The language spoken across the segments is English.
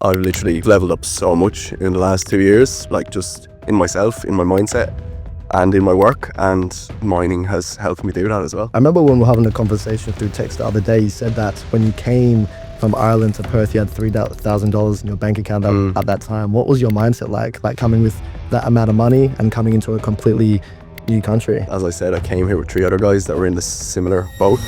I've literally leveled up so much in the last 2 years, like just in myself, in my mindset, and in my work, and mining has helped me do that as well. I remember when we were having a conversation through text the other day, you said that when you came from Ireland to Perth, you had $3,000 in your bank account at that time. What was your mindset like coming with that amount of money and coming into a completely new country? As I said, I came here with 3 other guys that were in the similar boat.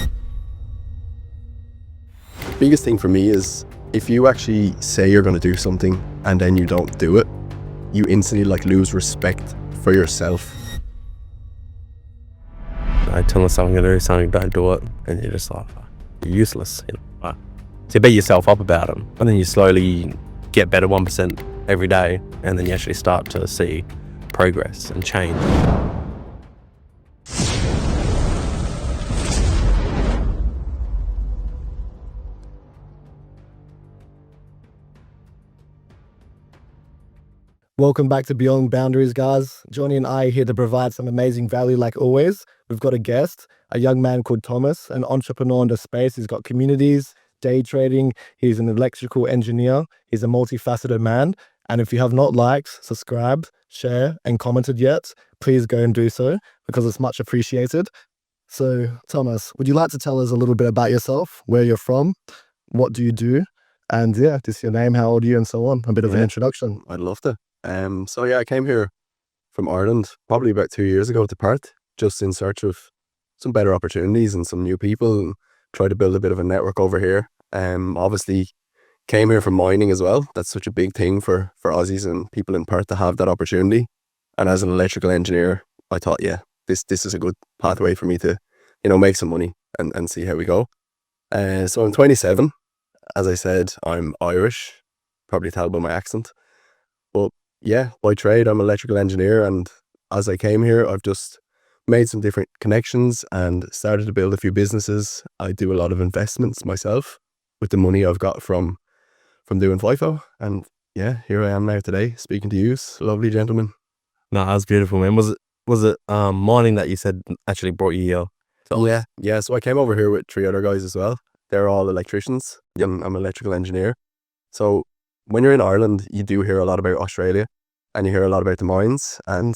The biggest thing for me is if you actually say you're going to do something and then you don't do it, you instantly lose respect for yourself. I tell myself I'm going to do something, don't do it, and you're just like, you're useless. So you beat yourself up about it, and then you slowly get better 1% every day, and then you actually start to see progress and change. Welcome back to Beyond Boundaries, guys. Johnny and I are here to provide some amazing value like always. We've got a guest, a young man called Tomás, an entrepreneur in the space. He's got communities, day trading. He's an electrical engineer. He's a multifaceted man. And if you have not liked, subscribed, shared, and commented yet, please go and do so because it's much appreciated. So, Tomás, would you like to tell us a little bit about yourself, where you're from, what do you do, and just your name, how old are you, and so on? A bit of an introduction. I'd love to. I came here from Ireland probably about 2 years ago to Perth, just in search of some better opportunities and some new people, and try to build a bit of a network over here. Obviously came here from mining as well. That's such a big thing for Aussies and people in Perth to have that opportunity. And as an electrical engineer, I thought, this is a good pathway for me to, make some money and see how we go. So I'm 27. As I said, I'm Irish, probably tell by my accent. But by trade, I'm an electrical engineer, and as I came here, I've just made some different connections and started to build a few businesses. I do a lot of investments myself with the money I've got from doing FIFO, and here I am now today speaking to you, lovely gentlemen. No, that was beautiful, man. Was it mining that you said actually brought you here? So I came over here with 3 other guys as well. They're all electricians. I'm an electrical engineer. So when you're in Ireland, you do hear a lot about Australia and you hear a lot about the mines. And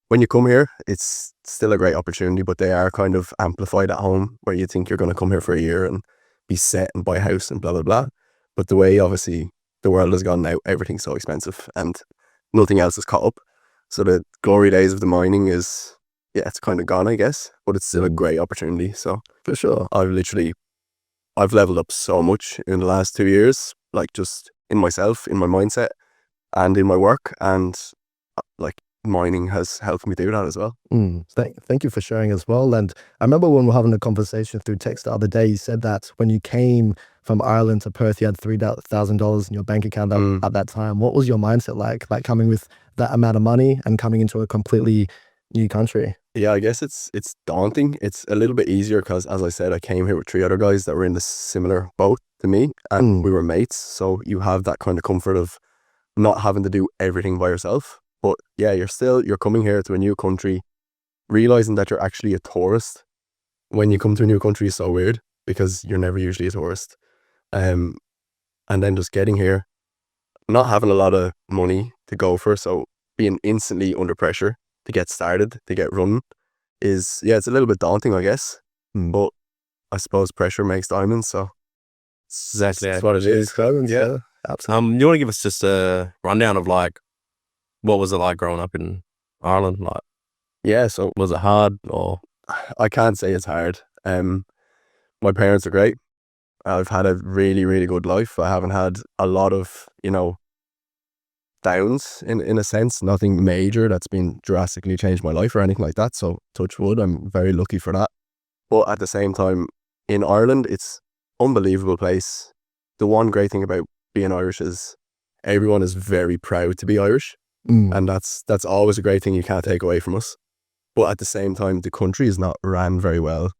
when you come here, it's still a great opportunity, but they are kind of amplified at home where you think you're going to come here for a year and be set and buy a house and blah, blah, blah. But the way, obviously, the world has gone now, everything's so expensive and nothing else is caught up. So the glory days of the mining is, it's kind of gone, I guess, but it's still a great opportunity. So For sure. I've leveled up so much in the last 2 years, just in myself, in my mindset, and in my work, and mining has helped me do that as well. Thank you for sharing as well. And I remember when we were having a conversation through text the other day, you said that when you came from Ireland to Perth, you had $3,000 in your bank account at that time. What was your mindset like coming with that amount of money and coming into a completely new country? I guess it's daunting. It's a little bit easier because, as I said, I came here with 3 other guys that were in the similar boat to me, and we were mates. So you have that kind of comfort of not having to do everything by yourself. But you're coming here to a new country, realizing that you're actually a tourist. When you come to a new country is so weird because you're never usually a tourist. And then just getting here, not having a lot of money to go for, so being instantly under pressure to get started, to get running is, it's a little bit daunting, I guess. But I suppose pressure makes diamonds, so that's what it is. Yeah, absolutely. You want to give us just a rundown of what was it like growing up in Ireland? So was it hard or? I can't say it's hard. My parents are great. I've had a really, really good life. I haven't had a lot of, downs in a sense, nothing major that's been drastically changed my life or anything like that. So touch wood, I'm very lucky for that. But at the same time, in Ireland, it's unbelievable place. The one great thing about being Irish is everyone is very proud to be Irish. And that's always a great thing you can't take away from us. But at the same time, the country is not ran very well.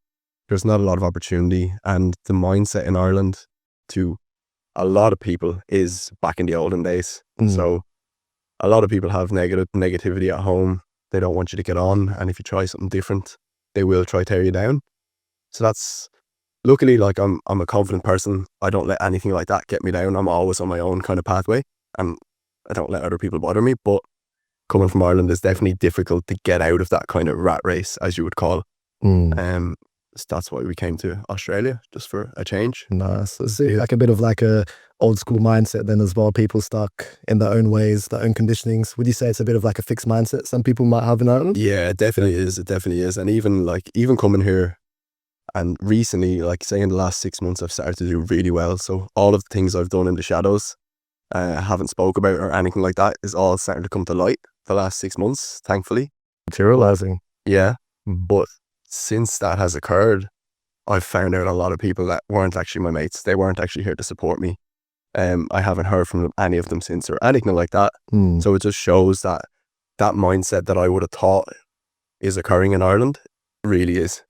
There's not a lot of opportunity, and the mindset in Ireland to a lot of people is back in the olden days. So a lot of people have negativity at home. They don't want you to get on, and if you try something different, they will try to tear you down. So that's luckily, like I'm a confident person. I don't let anything like that get me down. I'm always on my own kind of pathway, and I don't let other people bother me. But coming from Ireland, it's definitely difficult to get out of that kind of rat race, as you would call it. So that's why we came to Australia, just for a change. Nice. It's like a bit of like a old school mindset then as well. People stuck in their own ways, their own conditionings. Would you say it's a bit of like a fixed mindset some people might have in Ireland? Yeah, it definitely is. It definitely is. And even coming here, and recently, like say in the last 6 months, I've started to do really well. So all of the things I've done in the shadows, haven't spoke about or anything like that, is all starting to come to light the last 6 months, thankfully. Materializing. Yeah. But since that has occurred, I've found out a lot of people that weren't actually my mates. They weren't actually here to support me. I haven't heard from any of them since or anything like that. So it just shows that that mindset that I would have thought is occurring in Ireland really is.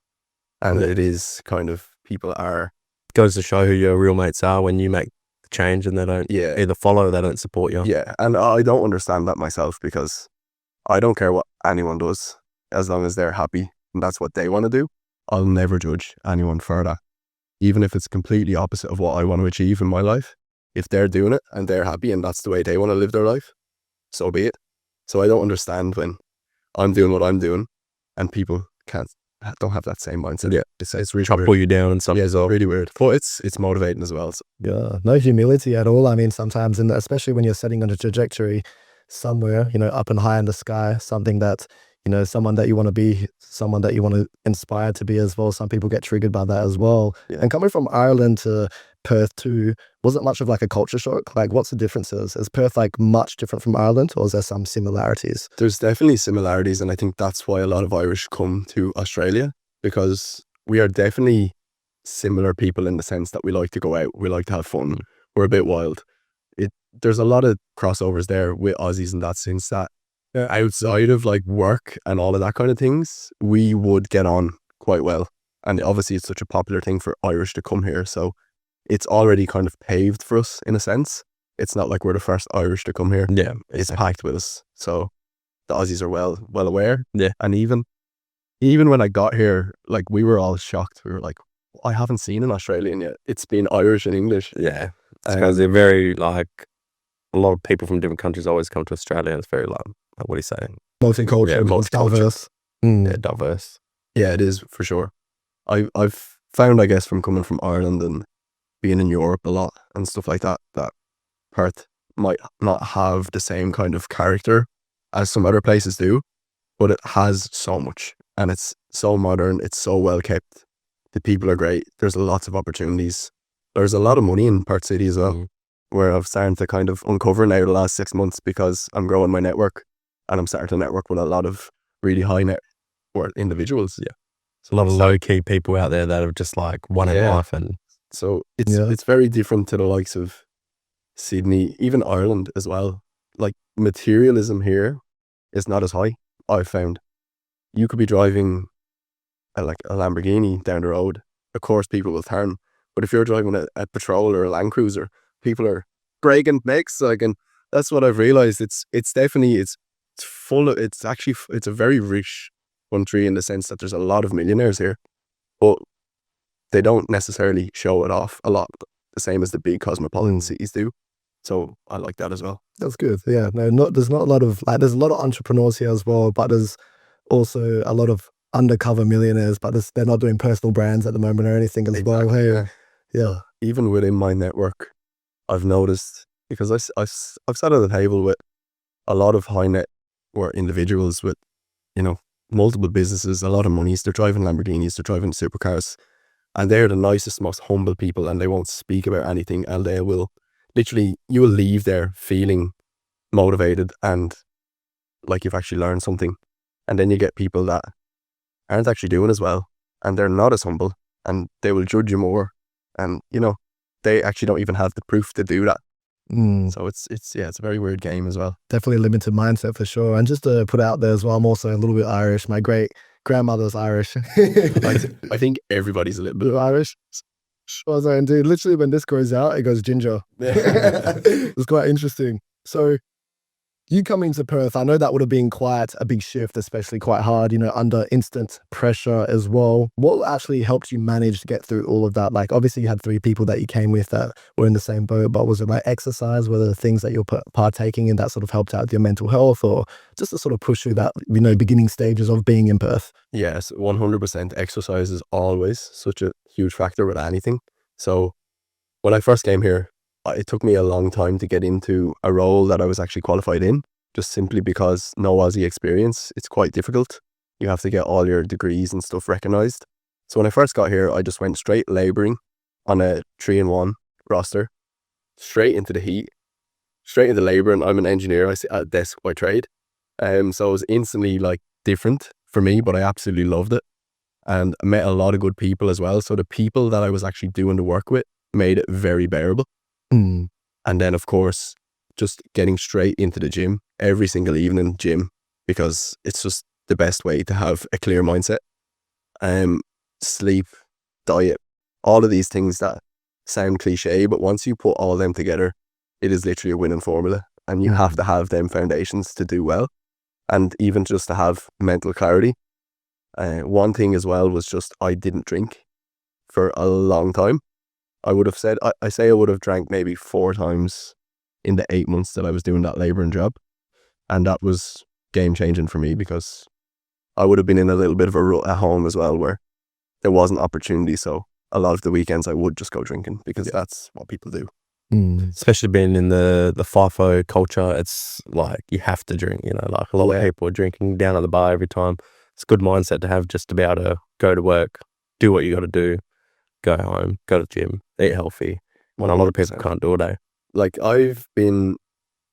And it is kind of, people are... Goes to show who your real mates are when you make the change and they don't either follow, they don't support you. Yeah, and I don't understand that myself, because I don't care what anyone does as long as they're happy and that's what they want to do. I'll never judge anyone for that, even if it's completely opposite of what I want to achieve in my life. If they're doing it and they're happy and that's the way they want to live their life, so be it. So I don't understand when I'm doing what I'm doing and people don't have that same mindset. Yeah, it's really Try to weird. pull you down and stuff. Yeah, it's all really weird, but it's motivating as well. So. Yeah, no humility at all. I mean, sometimes, especially when you're setting on a trajectory somewhere, up and high in the sky, something that, someone that you want to be, someone that you want to inspire to be as well. Some people get triggered by that as well. Yeah. And coming from Ireland to Perth too, was it much of like a culture shock? Like, what's the differences? Is Perth like much different from Ireland, or is there some similarities? There's definitely similarities, and I think that's why a lot of Irish come to Australia, because we are definitely similar people in the sense that we like to go out, we like to have fun, we're a bit wild. There's a lot of crossovers there with Aussies in that sense, that outside of like work and all of that kind of things, we would get on quite well. And obviously it's such a popular thing for Irish to come here, so it's already kind of paved for us in a sense. It's not like we're the first Irish to come here. Yeah. It's packed with us. So the Aussies are well aware. Yeah. And even when I got here, like we were all shocked. We were like, I haven't seen an Australian yet. It's been Irish and English. Yeah. It's because they're very like, a lot of people from different countries always come to Australia. It's very like what do you say? Multicultural, Yeah, multicultural. diverse. Yeah, diverse. Yeah, it is for sure. I've found, I guess, from coming from Ireland and being in Europe a lot and stuff like that, that Perth might not have the same kind of character as some other places do, but it has so much, and it's so modern, it's so well kept. The people are great. There's lots of opportunities. There's a lot of money in Perth City as well, where I've started to kind of uncover now the last 6 months, because I'm growing my network and I'm starting to network with a lot of really high net worth individuals. Yeah. There's a lot of low key people out there that are just like one in life, and so it's very different to the likes of Sydney, even Ireland as well. Like materialism here is not as high, I've found. You could be driving a Lamborghini down the road, of course people will turn, but if you're driving a Patrol or a Land Cruiser, people are bragging makes, like, and that's what I've realized. It's definitely, it's a very rich country in the sense that there's a lot of millionaires here, but they don't necessarily show it off a lot, the same as the big cosmopolitan cities do. So I like that as well. That's good. Yeah, there's not a lot of there's a lot of entrepreneurs here as well, but there's also a lot of undercover millionaires, but they're not doing personal brands at the moment or anything as well. Hey, yeah. Even within my network, I've noticed, because I've sat at the table with a lot of high net worth individuals with, multiple businesses, a lot of monies. They're driving Lamborghinis, they're driving supercars, and they're the nicest, most humble people, and they won't speak about anything, and they will literally, you will leave there feeling motivated and like you've actually learned something. And then you get people that aren't actually doing as well, and they're not as humble, and they will judge you more, and they actually don't even have the proof to do that. So it's a very weird game as well. Definitely a limited mindset for sure. And just to put out there as well, I'm also a little bit Irish. My great grandmother's Irish. I think everybody's a little bit Irish. Sure, so indeed. Literally, when this grows out, it goes ginger. It's quite interesting. So You coming to Perth, I know that would have been quite a big shift, especially quite hard, you know, under instant pressure as well. What actually helped you manage to get through all of that? Like, obviously you had 3 people that you came with that were in the same boat, but was it like exercise? Were there the things that you're partaking in that sort of helped out with your mental health, or just to sort of push through that, you know, beginning stages of being in Perth? Yes, 100%. Exercise is always such a huge factor with anything. So when I first came here, it took me a long time to get into a role that I was actually qualified in, just simply because no Aussie experience. It's quite difficult. You have to get all your degrees and stuff recognised. So when I first got here, I just went straight labouring on a 3-in-1 roster, straight into the heat, straight into labour. And I'm an engineer. I sit at a desk by trade. So it was instantly like different for me, but I absolutely loved it. And I met a lot of good people as well. So the people that I was actually doing the work with made it very bearable. Mm. And then, of course, just getting straight into the gym every single evening, because it's just the best way to have a clear mindset. Sleep, diet, all of these things that sound cliche, but once you put all them together, it is literally a winning formula. And you have to have them foundations to do well, and even just to have mental clarity. One thing as well was just I didn't drink for a long time. I would have said, I say I would have drank maybe 4 times in the 8 months that I was doing that labouring job. And that was game changing for me, because I would have been in a little bit of a rut at home as well, where there wasn't opportunity. So a lot of the weekends I would just go drinking, because that's what people do. Especially being in the FIFO culture, it's like you have to drink, you know, like a lot of people are drinking down at the bar every time. It's a good mindset to have, just to be able to go to work, do what you got to do, go home, go to the gym, eat healthy. When a lot of people can't do it. Like, I've been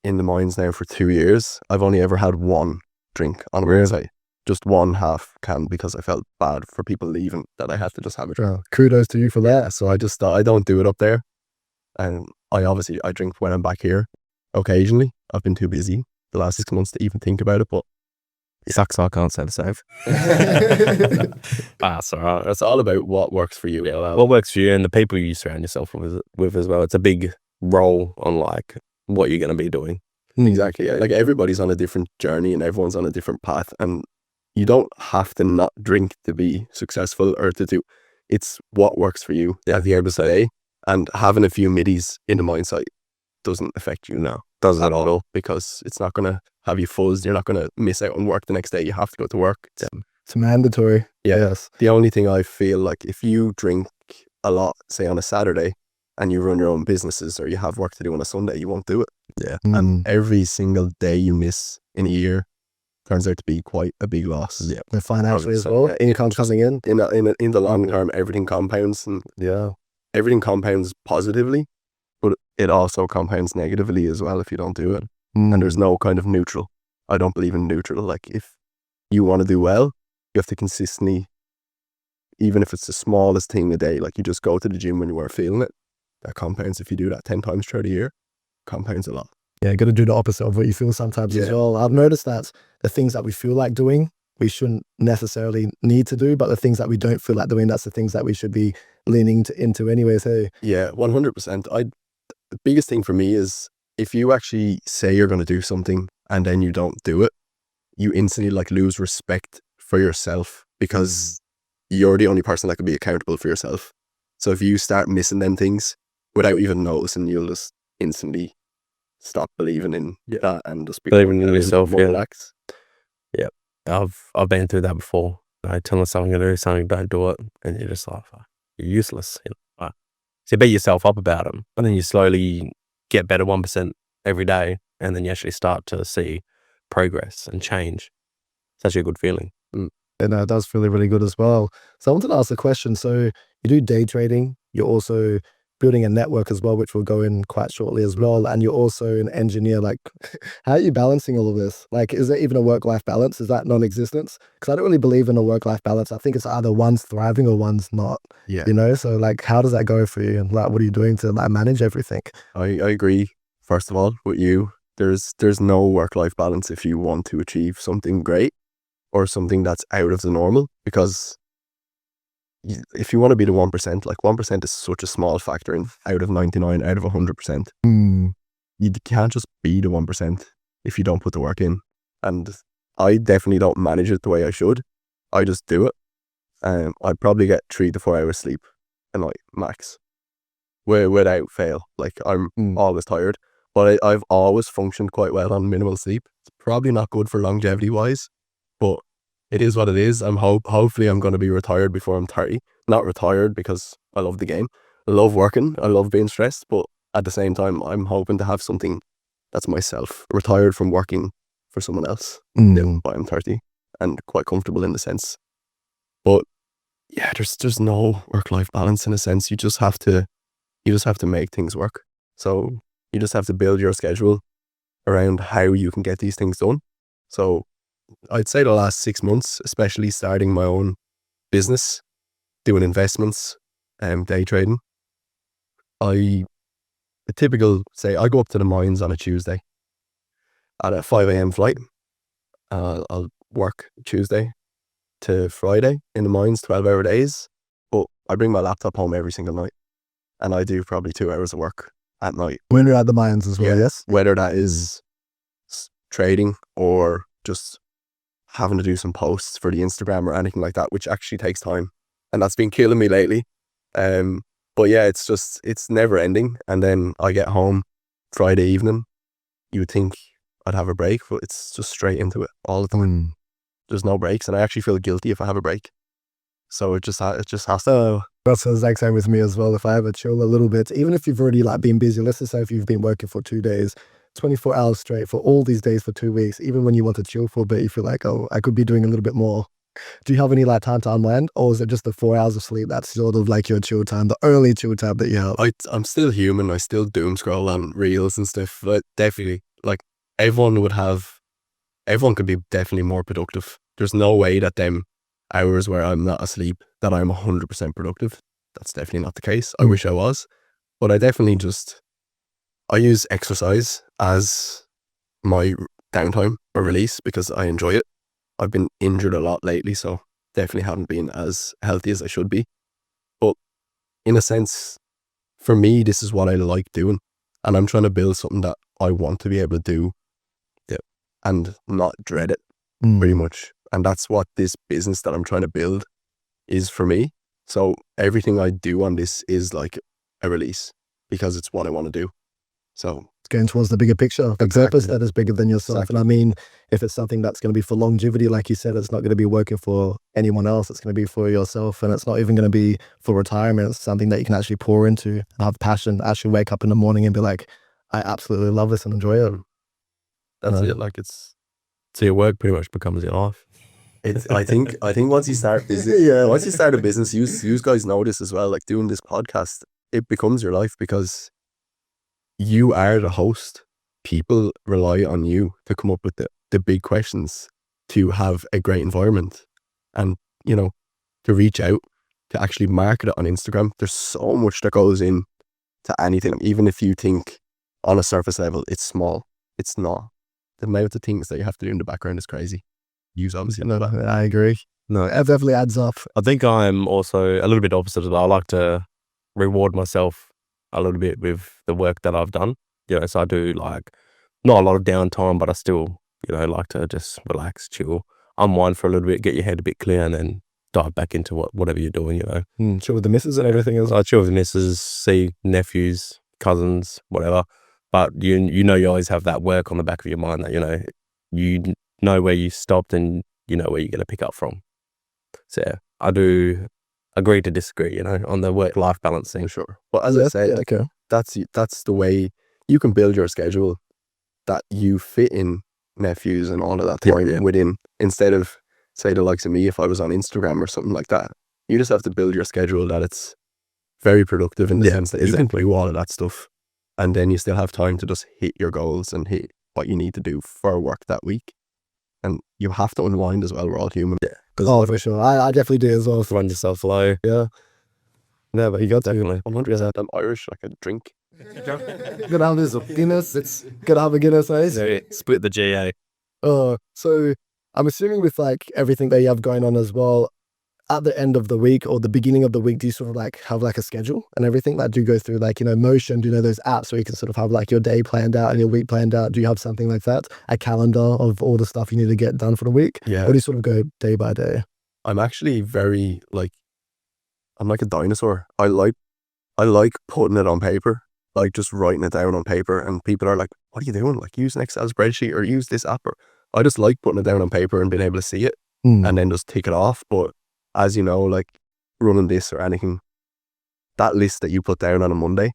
in the mines now for 2 years. I've only ever had 1 drink on a Wednesday. Just 1 half can, because I felt bad for people leaving that I had to just have a drink. Well, kudos to you for that. Yeah, so I just thought, I don't do it up there. And I drink when I'm back here occasionally. I've been too busy the last 6 months to even think about it, but It sucks, I can't say the same. It's all right. it's all about what works for you. Yeah, what works for you and the people you surround yourself with as well. It's a big role on like what you're going to be doing. Exactly. Yeah. Like, everybody's on a different journey and everyone's on a different path, and you don't have to not drink to be successful or to do. It's what works for you at the end of the day. And having a few middies in the mine site doesn't affect you now. Doesn't at all. Because it's not going to have you fuzzed. You're not going to miss out on work the next day. You have to go to work. It's mandatory. Yeah. Yes. The only thing I feel like, if you drink a lot, say on a Saturday, and you run your own businesses, or you have work to do on a Sunday, you won't do it. Yeah. And every single day you miss in a year turns out to be quite a big loss. Yeah. And financially as 100%, well. yeah. Income coming in. In the long term, everything compounds, and everything compounds positively, but it also compounds negatively as well if you don't do it. And there's no kind of neutral. I don't believe in neutral. Like, if you want to do well, you have to consistently, even if it's the smallest thing a day, like you just go to the gym when you are feeling it, that compounds. If you do that 10 times throughout a year, compounds a lot. Yeah, got to do the opposite of what you feel sometimes as well. I've noticed that the things that we feel like doing, we shouldn't necessarily need to do, but the things that we don't feel like doing, that's the things that we should be leaning into anyways. Hey. Yeah, 100%. The biggest thing for me is, if you actually say you're going to do something and then you don't do it, you instantly like lose respect for yourself, because you're the only person that can be accountable for yourself. So if you start missing them things without even noticing, you'll just instantly stop believing in that and just Believing in yourself, more relaxed. Yeah. I've been through that before. Telling something to do, something, don't do it, and you're just like, you're useless. You know? So you beat yourself up about them, and then you slowly get better 1% every day, and then you actually start to see progress and change. It's actually a good feeling. And it does feel really good as well. So I wanted to ask a question. So you do day trading, you're also building a network as well, which we'll go in quite shortly as well. And you're also an engineer. Like, how are you balancing all of this? Like, is there even a work-life balance? Is that non-existence? Because I don't really believe in a work-life balance. I think it's either one's thriving or one's not. Yeah. You know, so like, how does that go for you? And like, what are you doing to like manage everything? I agree, first of all, with you. There's no work-life balance if you want to achieve something great or something that's out of the normal, because if you want to be the 1%, like 1% is such a small factor in out of 99, out of 100%. You can't just be the 1%. if you don't put the work in. And I definitely don't manage it the way I should. I just do it. I probably get 3 to 4 hours sleep a night max, without fail. Like I'm always tired, but I've always functioned quite well on minimal sleep. It's probably not good for longevity wise, but it is what it is. Hopefully I'm going to be retired before I'm 30. Not retired because I love the game. I love working. I love being stressed, but at the same time, I'm hoping to have something that's myself, retired from working for someone else by I'm 30 and quite comfortable in the sense. But yeah, there's no work-life balance in a sense. You just have to make things work. So you just have to build your schedule around how you can get these things done. So I'd say the last 6 months, especially starting my own business, doing investments, day trading, I go up to the mines on a Tuesday at a 5 a.m. flight. I'll work Tuesday to Friday in the mines, 12-hour days, but I bring my laptop home every single night and I do probably 2 hours of work at night. When you're at the mines as well, yes? Whether that is trading or just having to do some posts for the Instagram or anything like that, which actually takes time. And that's been killing me lately. But yeah, it's never ending. And then I get home Friday evening. You would think I'd have a break, but it's just straight into it all the time. There's no breaks, and I actually feel guilty if I have a break. So it just has to. That's the exact same with me as well. If I ever chill a little bit, even if you've already like been busy, let's just say if you've been working for 2 days, 24 hours straight for all these days for 2 weeks, even when you want to chill for a bit, you feel like, oh, I could be doing a little bit more. Do you have any like time to unwind, or is it just the 4 hours of sleep that's sort of like your chill time, the only chill time that you have? I'm still human. I still doom scroll on reels and stuff, but definitely, like everyone could be definitely more productive. There's no way that them hours where I'm not asleep that I'm 100% productive. That's definitely not the case. I wish I was, but I use exercise as my downtime or release because I enjoy it. I've been injured a lot lately, so definitely haven't been as healthy as I should be. But in a sense, for me, this is what I like doing. And I'm trying to build something that I want to be able to do and not dread it pretty much. And that's what this business that I'm trying to build is for me. So everything I do on this is like a release because it's what I want to do. So it's going towards the bigger picture, the purpose that is bigger than yourself. Exactly. And I mean, if it's something that's going to be for longevity, like you said, it's not going to be working for anyone else. It's going to be for yourself, and it's not even going to be for retirement. It's something that you can actually pour into and have passion, actually wake up in the morning and be like, I absolutely love this and enjoy it. that's it. Like So your work pretty much becomes your life. I think once you start business, once you start a business, you guys know this as well. Like doing this podcast, it becomes your life because you are the host. People rely on you to come up with the big questions, to have a great environment, and to reach out, to actually market it on Instagram. There's so much that goes in to anything, even if you think on a surface level it's small. It's not. The amount of things that you have to do in the background is crazy. Use obviously. No, I agree. No, it definitely adds up. I think I'm also a little bit opposite as well. I like to reward myself a little bit with the work that I've done. So I do like not a lot of downtime, but I still, like to just relax, chill, unwind for a little bit, get your head a bit clear, and then dive back into whatever you're doing, Chill with the missus and everything else. I chill with the missus, see nephews, cousins, whatever. But you always have that work on the back of your mind that, you know where you stopped and you know where you're going to pick up from. So yeah, I do agree to disagree, on the work-life balance thing. Sure. But as I said, okay. that's the way you can build your schedule, that you fit in nephews and all of that time within, instead of, say, the likes of me, if I was on Instagram or something like that. You just have to build your schedule that it's very productive in the sense that you can do all of that stuff. And then you still have time to just hit your goals and hit what you need to do for work that week. And you have to unwind as well. We're all human. Yeah. Oh, for sure. I definitely do as well. Run yourself low. Yeah. Yeah, but you got definitely 100%. I'm Irish. I can drink. Gotta have this Guinness. It's gotta have a Guinness, eh? So split the GA. So I'm assuming with like everything that you have going on as well, at the end of the week or the beginning of the week, do you sort of like have like a schedule and everything? Like, do you go through like, you know, Motion, do you know those apps where you can sort of have like your day planned out and your week planned out? Do you have something like that? A calendar of all the stuff you need to get done for the week? Yeah. Or do you sort of go day by day? I'm actually very like, I'm like a dinosaur. I like putting it on paper, like just writing it down on paper, and people are like, what are you doing? Like, use an Excel spreadsheet or use this app. Or I just like putting it down on paper and being able to see it and then just tick it off. But as you know, like running this or anything, that list that you put down on a Monday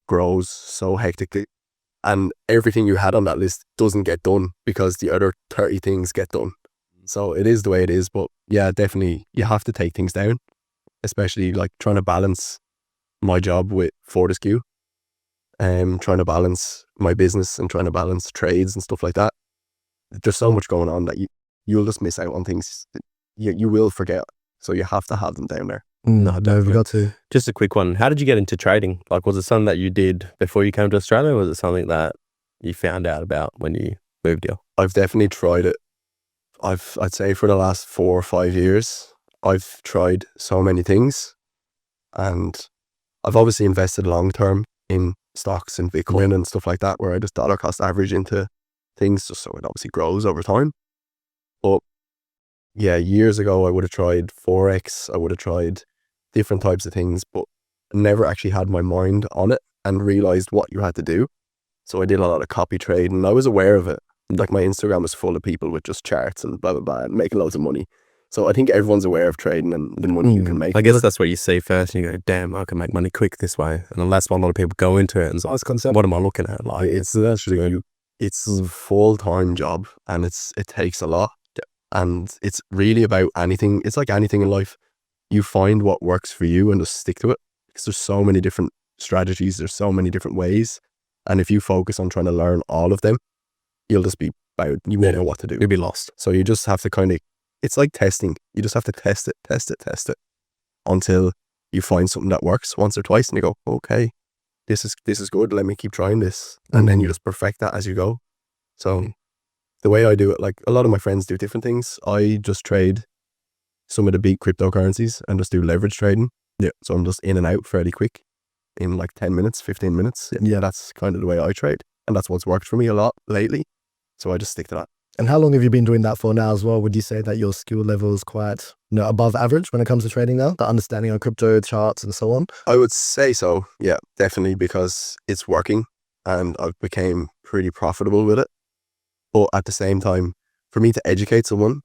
grows so hectically, and everything you had on that list doesn't get done because the other 30 things get done. So it is the way it is. But yeah, definitely you have to take things down, especially like trying to balance my job with Fortescue, trying to balance my business and trying to balance trades and stuff like that. There's so much going on that you'll just miss out on things. You will forget. So you have to have them down there. No, we've got to. Just a quick one. How did you get into trading? Like, was it something that you did before you came to Australia, or was it something that you found out about when you moved here? I've definitely tried it. I'd say for the last 4 or 5 years, I've tried so many things, and I've obviously invested long term in stocks and Bitcoin and stuff like that, where I just dollar cost average into things just so it obviously grows over time. But yeah, years ago, I would have tried Forex. I would have tried different types of things, but never actually had my mind on it and realized what you had to do. So I did a lot of copy trade, and I was aware of it. Like, my Instagram was full of people with just charts and blah, blah, blah, and making loads of money. So I think everyone's aware of trading and the money you can make. I guess that's what you see first, and you go, damn, I can make money quick this way. And that's why a lot of people go into it. And it's like, what am I looking at? Like, it's actually, it's a full-time job, and it takes a lot. And it's really about anything. It's like anything in life. You find what works for you and just stick to it, because there's so many different strategies. There's so many different ways. And if you focus on trying to learn all of them, you'll just be you won't know what to do. You'll be lost. So you just have to kind of, it's like testing. You just have to test it until you find something that works once or twice, and you go, okay, this is good. Let me keep trying this. And then you just perfect that as you go. So the way I do it, like a lot of my friends do different things. I just trade some of the big cryptocurrencies and just do leverage trading. Yeah. So I'm just in and out fairly quick in like 10 minutes, 15 minutes. Yeah, that's kind of the way I trade. And that's what's worked for me a lot lately. So I just stick to that. And how long have you been doing that for now as well? Would you say that your skill level is quite, above average when it comes to trading now? The understanding of crypto charts and so on? I would say so. Yeah, definitely, because it's working and I've became pretty profitable with it. But at the same time, for me to educate someone,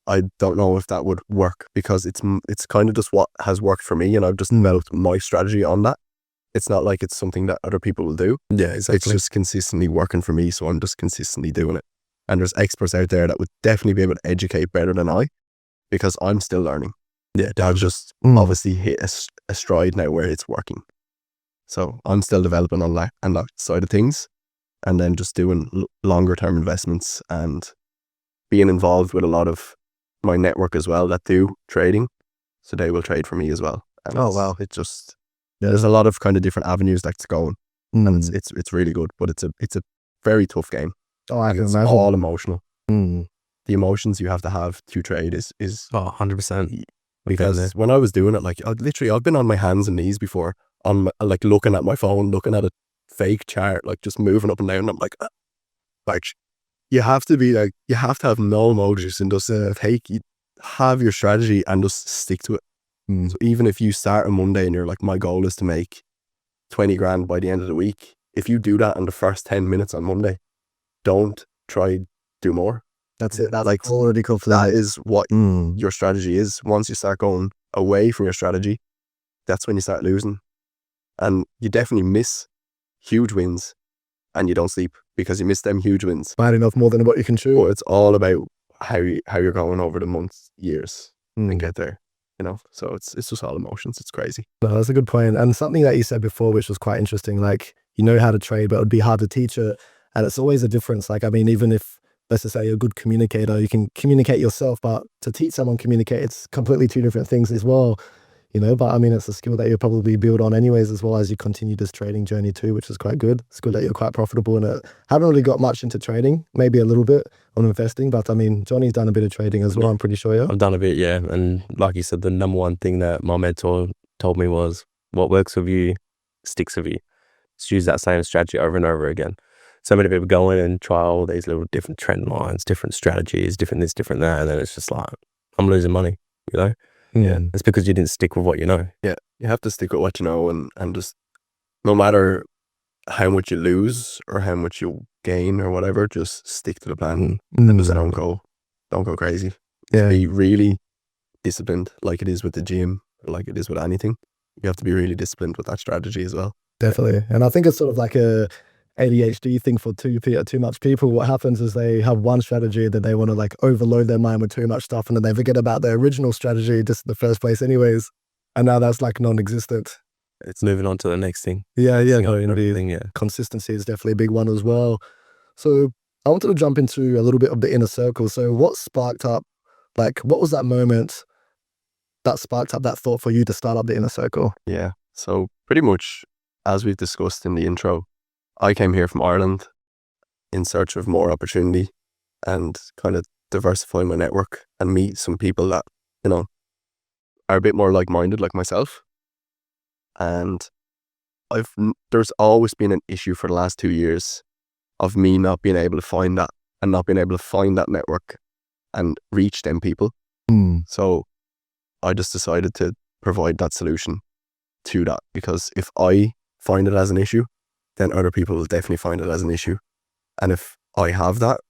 I don't know if that would work, because it's kind of just what has worked for me, and I've just developed my strategy on that. It's not like it's something that other people will do. Yeah, exactly. It's just consistently working for me, so I'm just consistently doing it. And there's experts out there that would definitely be able to educate better than I, because I'm still learning. Yeah, I've just obviously hit a stride now where it's working. So I'm still developing on that side of things, and then just doing longer term investments and being involved with a lot of my network as well that do trading. So they will trade for me as well. And wow. It just, there's a lot of kind of different avenues that's going, and it's really good, but it's a very tough game. Oh, I can it's imagine. all emotional. The emotions you have to trade is 100%. Because when I was doing it, like I've been on my hands and knees before, on like looking at my phone, looking at a fake chart, like just moving up and down. And I'm like, you have to have no emojis and just have your strategy and just stick to it. So even if you start on Monday and you're like, my goal is to make 20 grand by the end of the week, if you do that in the first 10 minutes on Monday, don't try do more. That's it. That's like already confident. That is what your strategy is. Once you start going away from your strategy, that's when you start losing. And you definitely miss huge wins, and you don't sleep because you miss them huge wins. Bad enough more than what you can chew. But it's all about how you're going over the months, years, and get there. So it's just all emotions. It's crazy. No, that's a good point. And something that you said before, which was quite interesting, like, you know how to trade, but it would be hard to teach it. And it's always a difference. Like, I mean, even if, let's just say you're a good communicator, you can communicate yourself, but to teach someone communicate, it's completely two different things as well. but I mean, it's a skill that you'll probably build on anyways, as well as you continue this trading journey too, which is quite good. It's good that you're quite profitable in it. Haven't really got much into trading, maybe a little bit on investing, but I mean, Johnny's done a bit of trading as well, I'm pretty sure, yeah? I've done a bit, yeah. And like you said, the number one thing that my mentor told me was, what works with you, sticks with you. Just use that same strategy over and over again. So many people go in and try all these little different trend lines, different strategies, different this, different that, and then it's just like, I'm losing money, Yeah. It's because you didn't stick with what you know. Yeah, you have to stick with what you know, and just no matter how much you lose or how much you gain or whatever, just stick to the plan and just don't go crazy. Yeah. Be really disciplined, like it is with the gym, like it is with anything. You have to be really disciplined with that strategy as well. Definitely. And I think it's sort of like a ADHD thing for too much people. What happens is they have one strategy that they want to like overload their mind with too much stuff, and then they forget about their original strategy just in the first place anyways. And now that's like non-existent. It's moving on to the next thing. Yeah. Everything, yeah. Consistency is definitely a big one as well. So I wanted to jump into a little bit of the inner circle. So what sparked up, like what was that moment that sparked up that thought for you to start up the inner circle? Yeah. So pretty much, as we've discussed in the intro, I came here from Ireland in search of more opportunity and kind of diversify my network and meet some people that, are a bit more like-minded like myself. And there's always been an issue for the last 2 years of me not being able to find that and not being able to find that network and reach them people. So I just decided to provide that solution to that, because if I find it as an issue, then other people will definitely find it as an issue. And if I have that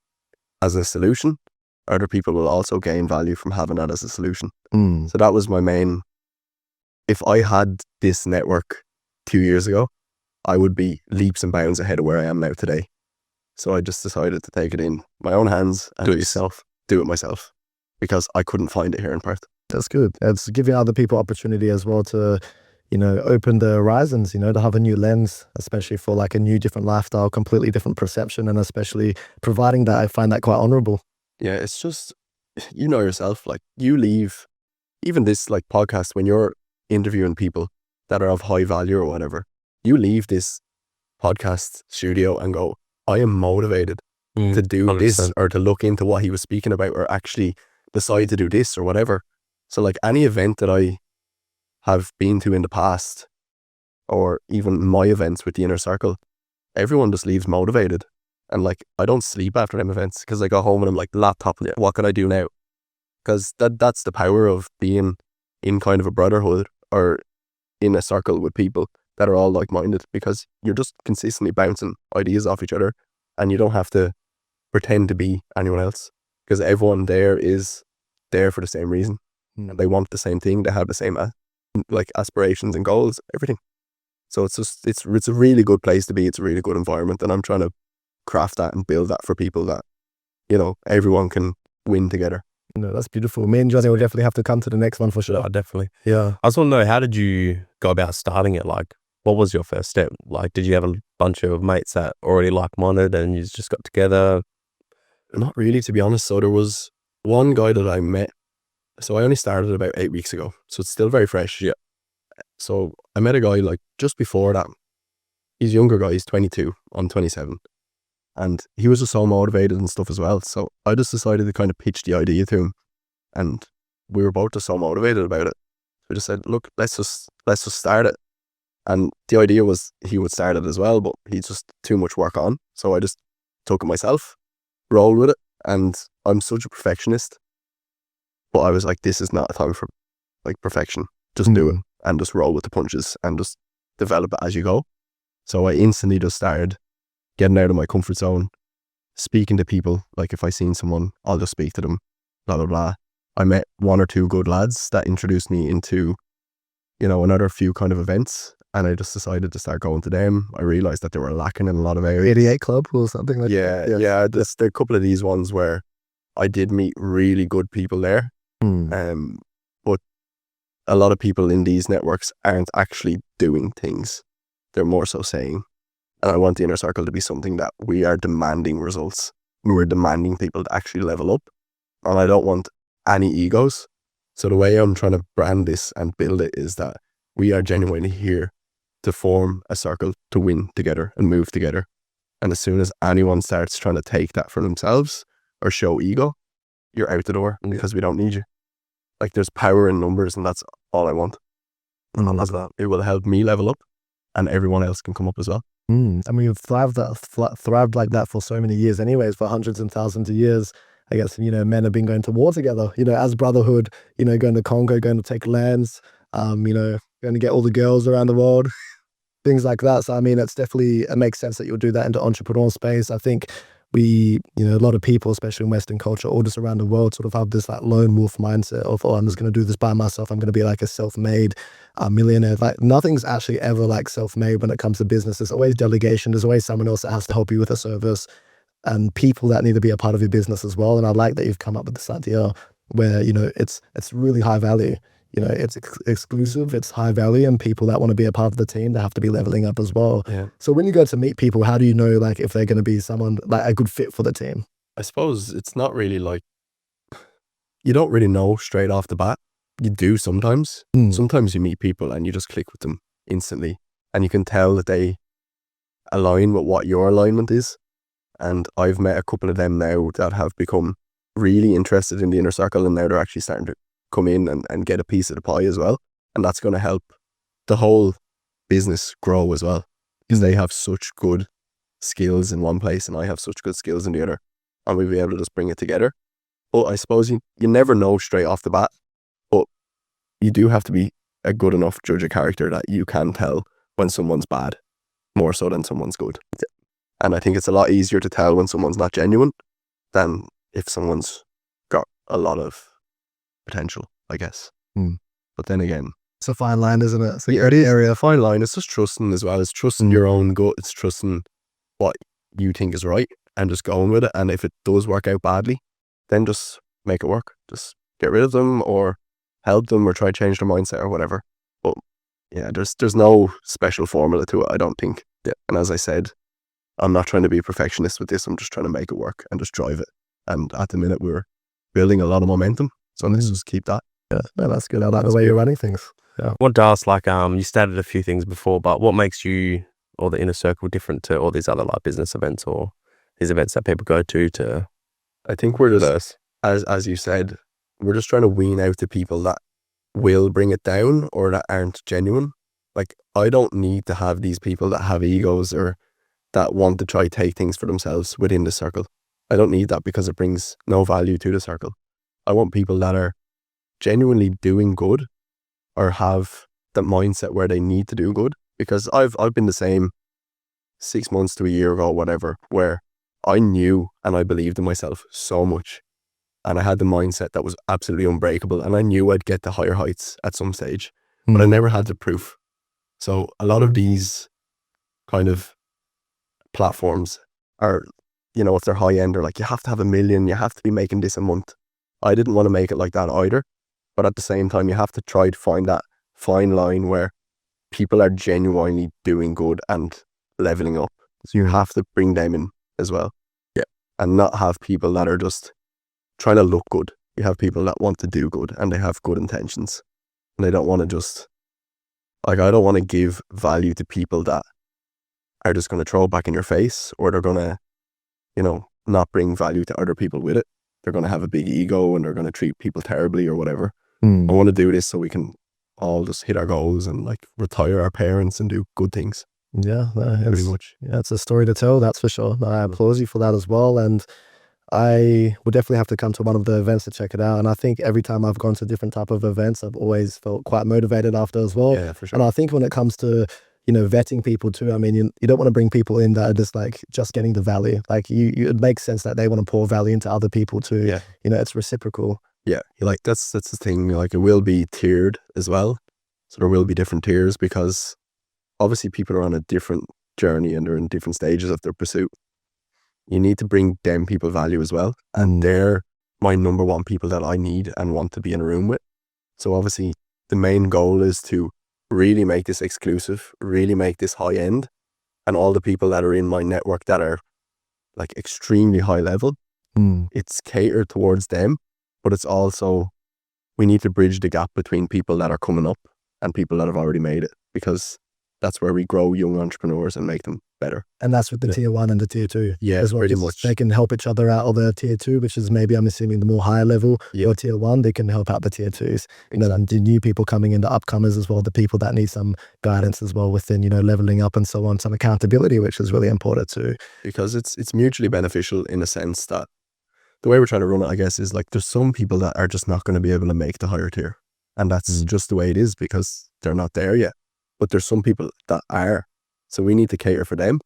as a solution, other people will also gain value from having that as a solution. So that was my main. If I had this network 2 years ago, I would be leaps and bounds ahead of where I am now today. So I just decided to take it in my own hands and Do it yourself. Do it myself, because I couldn't find it here in Perth. That's good. It's giving other people opportunity as well to, open the horizons, to have a new lens, especially for like a new, different lifestyle, completely different perception, and especially providing that, I find that quite honorable. Yeah, it's just, yourself, like you leave, even this like podcast, when you're interviewing people that are of high value or whatever, you leave this podcast studio and go, I am motivated to do 100%. this, or to look into what he was speaking about, or actually decide to do this or whatever. So like any event that I have been to in the past, or even my events with the inner circle, everyone just leaves motivated. And like, I don't sleep after them events, because I go home and I'm like, laptop, what can I do now? Because that's the power of being in kind of a brotherhood or in a circle with people that are all like-minded, because you're just consistently bouncing ideas off each other, and you don't have to pretend to be anyone else, because everyone there is there for the same reason. And they want the same thing. They have the same like aspirations and goals, everything. So it's a really good place to be. It's a really good environment, and I'm trying to craft that and build that for people that, everyone can win together. No, that's beautiful. Me and Johnny will definitely have to come to the next one for sure. Oh, definitely. Yeah. I just want to know, how did you go about starting it? Like, what was your first step? Like, did you have a bunch of mates that already like-minded and you just got together? Not really, to be honest. So there was one guy that I met. So I only started about 8 weeks ago, so it's still very fresh. Yeah. So I met a guy like just before that. He's a younger guy. He's 22. I'm 27. And he was just so motivated and stuff as well. So I just decided to kind of pitch the idea to him, and we were both just so motivated about it. We just said, look, let's just start it. And the idea was he would start it as well, but he's just too much work on. So I just took it myself, rolled with it. And I'm such a perfectionist, but I was like, this is not a time for like perfection. Just do it and just roll with the punches and just develop it as you go. So I instantly just started getting out of my comfort zone, speaking to people. Like if I seen someone, I'll just speak to them, blah, blah, blah. I met one or two good lads that introduced me into, another few kind of events, and I just decided to start going to them. I realized that they were lacking in a lot of areas. 88 Club or something like that. Yeah. Yeah. There are a couple of these ones where I did meet really good people there. But a lot of people in these networks aren't actually doing things. They're more so saying. And I want the inner circle to be something that we are demanding results. We're demanding people to actually level up. And I don't want any egos. So the way I'm trying to brand this and build it is that we are genuinely here to form a circle, to win together and move together. And as soon as anyone starts trying to take that for themselves or show ego, you're out the door because we don't need you. Like, there's power in numbers, and that's all I want. And I love that. It will help me level up, and everyone else can come up as well. And we've thrived like that for so many years anyways, for hundreds and thousands of years. I guess, men have been going to war together, as brotherhood, going to Congo, going to take lands, going to get all the girls around the world, things like that. So, I mean, it makes sense that you'll do that into entrepreneur space. I think we, a lot of people, especially in Western culture, or just around the world, sort of have this like lone wolf mindset of, I'm just going to do this by myself. I'm going to be like a self-made millionaire. Like, nothing's actually ever like self-made when it comes to business. There's always delegation. There's always someone else that has to help you with a service, and people that need to be a part of your business as well. And I like that you've come up with this idea where, it's really high value. It's exclusive, it's high value, and people that want to be a part of the team, they have to be leveling up as well. Yeah. So when you go to meet people, how do you know like if they're going to be someone like a good fit for the team? I suppose it's not really like, you don't really know straight off the bat. You do sometimes. Sometimes you meet people and you just click with them instantly, and you can tell that they align with what your alignment is. And I've met a couple of them now that have become really interested in the inner circle, and now they're actually starting to come in and get a piece of the pie as well. And that's going to help the whole business grow as well, because they have such good skills in one place and I have such good skills in the other, and we'll be able to just bring it together. But I suppose you never know straight off the bat, but you do have to be a good enough judge of character that you can tell when someone's bad more so than someone's good. And I think it's a lot easier to tell when someone's not genuine than if someone's got a lot of potential, I guess. But then again, it's a fine line, isn't it? So a fine line. It's just trusting as well. It's trusting your own gut. It's trusting what you think is right and just going with it. And if it does work out badly, then just make it work. Just get rid of them or help them or try to change their mindset or whatever. But yeah, there's no special formula to it, I don't think. Yeah. And as I said, I'm not trying to be a perfectionist with this. I'm just trying to make it work and just drive it. And at the minute, we're building a lot of momentum. So let's just keep that. Yeah, no, that's good. I like the way you're running things. Yeah. What does, you started a few things before, but what makes you or the inner circle different to all these other like business events or these events that people go to? I think we're just, as you said, we're just trying to wean out the people that will bring it down or that aren't genuine. Like, I don't need to have these people that have egos or that want to try to take things for themselves within the circle. I don't need that because it brings no value to the circle. I want people that are genuinely doing good or have the mindset where they need to do good, because I've been the same 6 months to a year ago, whatever, where I knew and I believed in myself so much and I had the mindset that was absolutely unbreakable, and I knew I'd get to higher heights at some stage, but I never had the proof. So a lot of these kind of platforms are, if they're high end, they're like, you have to have 1 million, you have to be making this a month. I didn't want to make it like that either. But at the same time, you have to try to find that fine line where people are genuinely doing good and leveling up. So you have to bring them in as well. Yeah. And not have people that are just trying to look good. You have people that want to do good and they have good intentions. And they don't want to just, I don't want to give value to people that are just going to throw it back in your face, or they're going to, not bring value to other people with it. They're going to have a big ego and they're going to treat people terribly or whatever. I want to do this so we can all just hit our goals and retire our parents and do good things. Yeah, pretty much. Yeah, it's a story to tell, that's for sure. I applaud you for that as well. And I would definitely have to come to one of the events to check it out. And I think every time I've gone to different type of events, I've always felt quite motivated after as well. Yeah, for sure. And I think when it comes to vetting people too, I mean, you don't want to bring people in that are just getting the value. It makes sense that they want to pour value into other people too. Yeah. It's reciprocal. Yeah, that's the thing. It will be tiered as well. So there will be different tiers, because obviously people are on a different journey and they're in different stages of their pursuit. You need to bring them people value as well. And they're my number one people that I need and want to be in a room with. So obviously the main goal is to really make this exclusive, really make this high end. And all the people that are in my network that are extremely high level, it's catered towards them. But it's also we need to bridge the gap between people that are coming up and people that have already made it, because that's where we grow young entrepreneurs and make them better. And that's with the tier 1 and the tier 2. Yeah, as well. pretty Just much. They can help each other out, or the tier 2, which is maybe, I'm assuming, the more higher level, or tier 1, they can help out the tier 2s. You know, and the new people coming in, the upcomers as well, the people that need some guidance as well within, you know, leveling up and so on, some accountability, which is really important too. Because it's mutually beneficial in a sense that the way we're trying to run it, I guess, is like there's some people that are just not going to be able to make the higher tier. And that's just the way it is because they're not there yet. But there's some people that are. So we need to cater for them.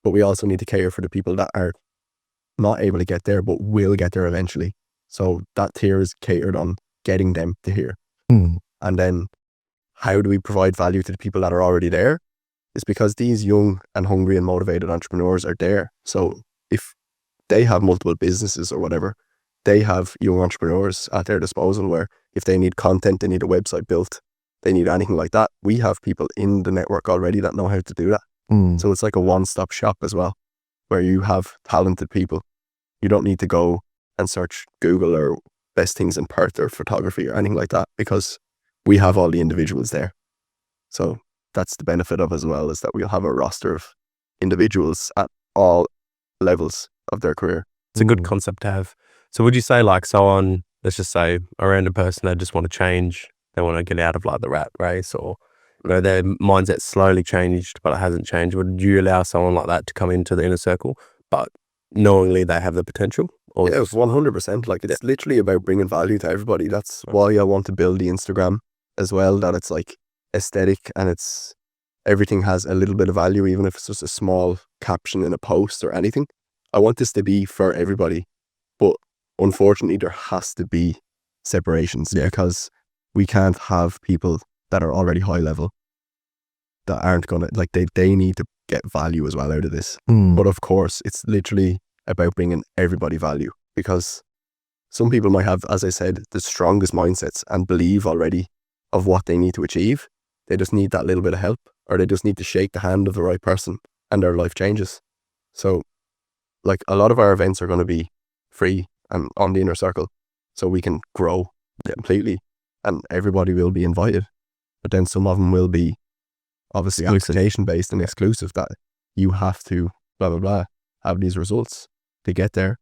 But we also need to cater for the people that are not able to get there, but will get there eventually. So that tier is catered on getting them to here. And then how do we provide value to the people that are already there? It's because these young and hungry and motivated entrepreneurs are there. So if they have multiple businesses or whatever, they have young entrepreneurs at their disposal where if they need content, they need a website built, they need anything like that, we have people in the network already that know how to do that. So it's like a one-stop shop as well, where you have talented people. You don't need to go and search Google or best things in Perth or photography or anything like that, because we have all the individuals there. So that's the benefit of as well, is that we'll have a roster of individuals at all levels of their career. It's a good concept to have. So would you say like someone, let's just say a random person, they just want to change, they want to get out of like the rat race, or you know, their mindset slowly changed, but it hasn't changed. Would you allow someone like that to come into the inner circle, but knowingly they have the potential? Or yeah, 100%. Like it's literally about bringing value to everybody. That's why I want to build the Instagram as well, that it's like aesthetic and it's everything has a little bit of value, even if it's just a small caption in a post or anything. I want this to be for everybody, but unfortunately there has to be separations because we can't have people that are already high level that aren't gonna, like they need to get value as well out of this. But of course it's literally about bringing everybody value, because some people might have, as I said, the strongest mindsets and believe already of what they need to achieve. They just need that little bit of help, or they just need to shake the hand of the right person and their life changes. So like a lot of our events are going to be free and on the inner circle, so we can grow completely and everybody will be invited. But then some of them will be obviously application based and exclusive, that you have to blah blah blah have these results to get there,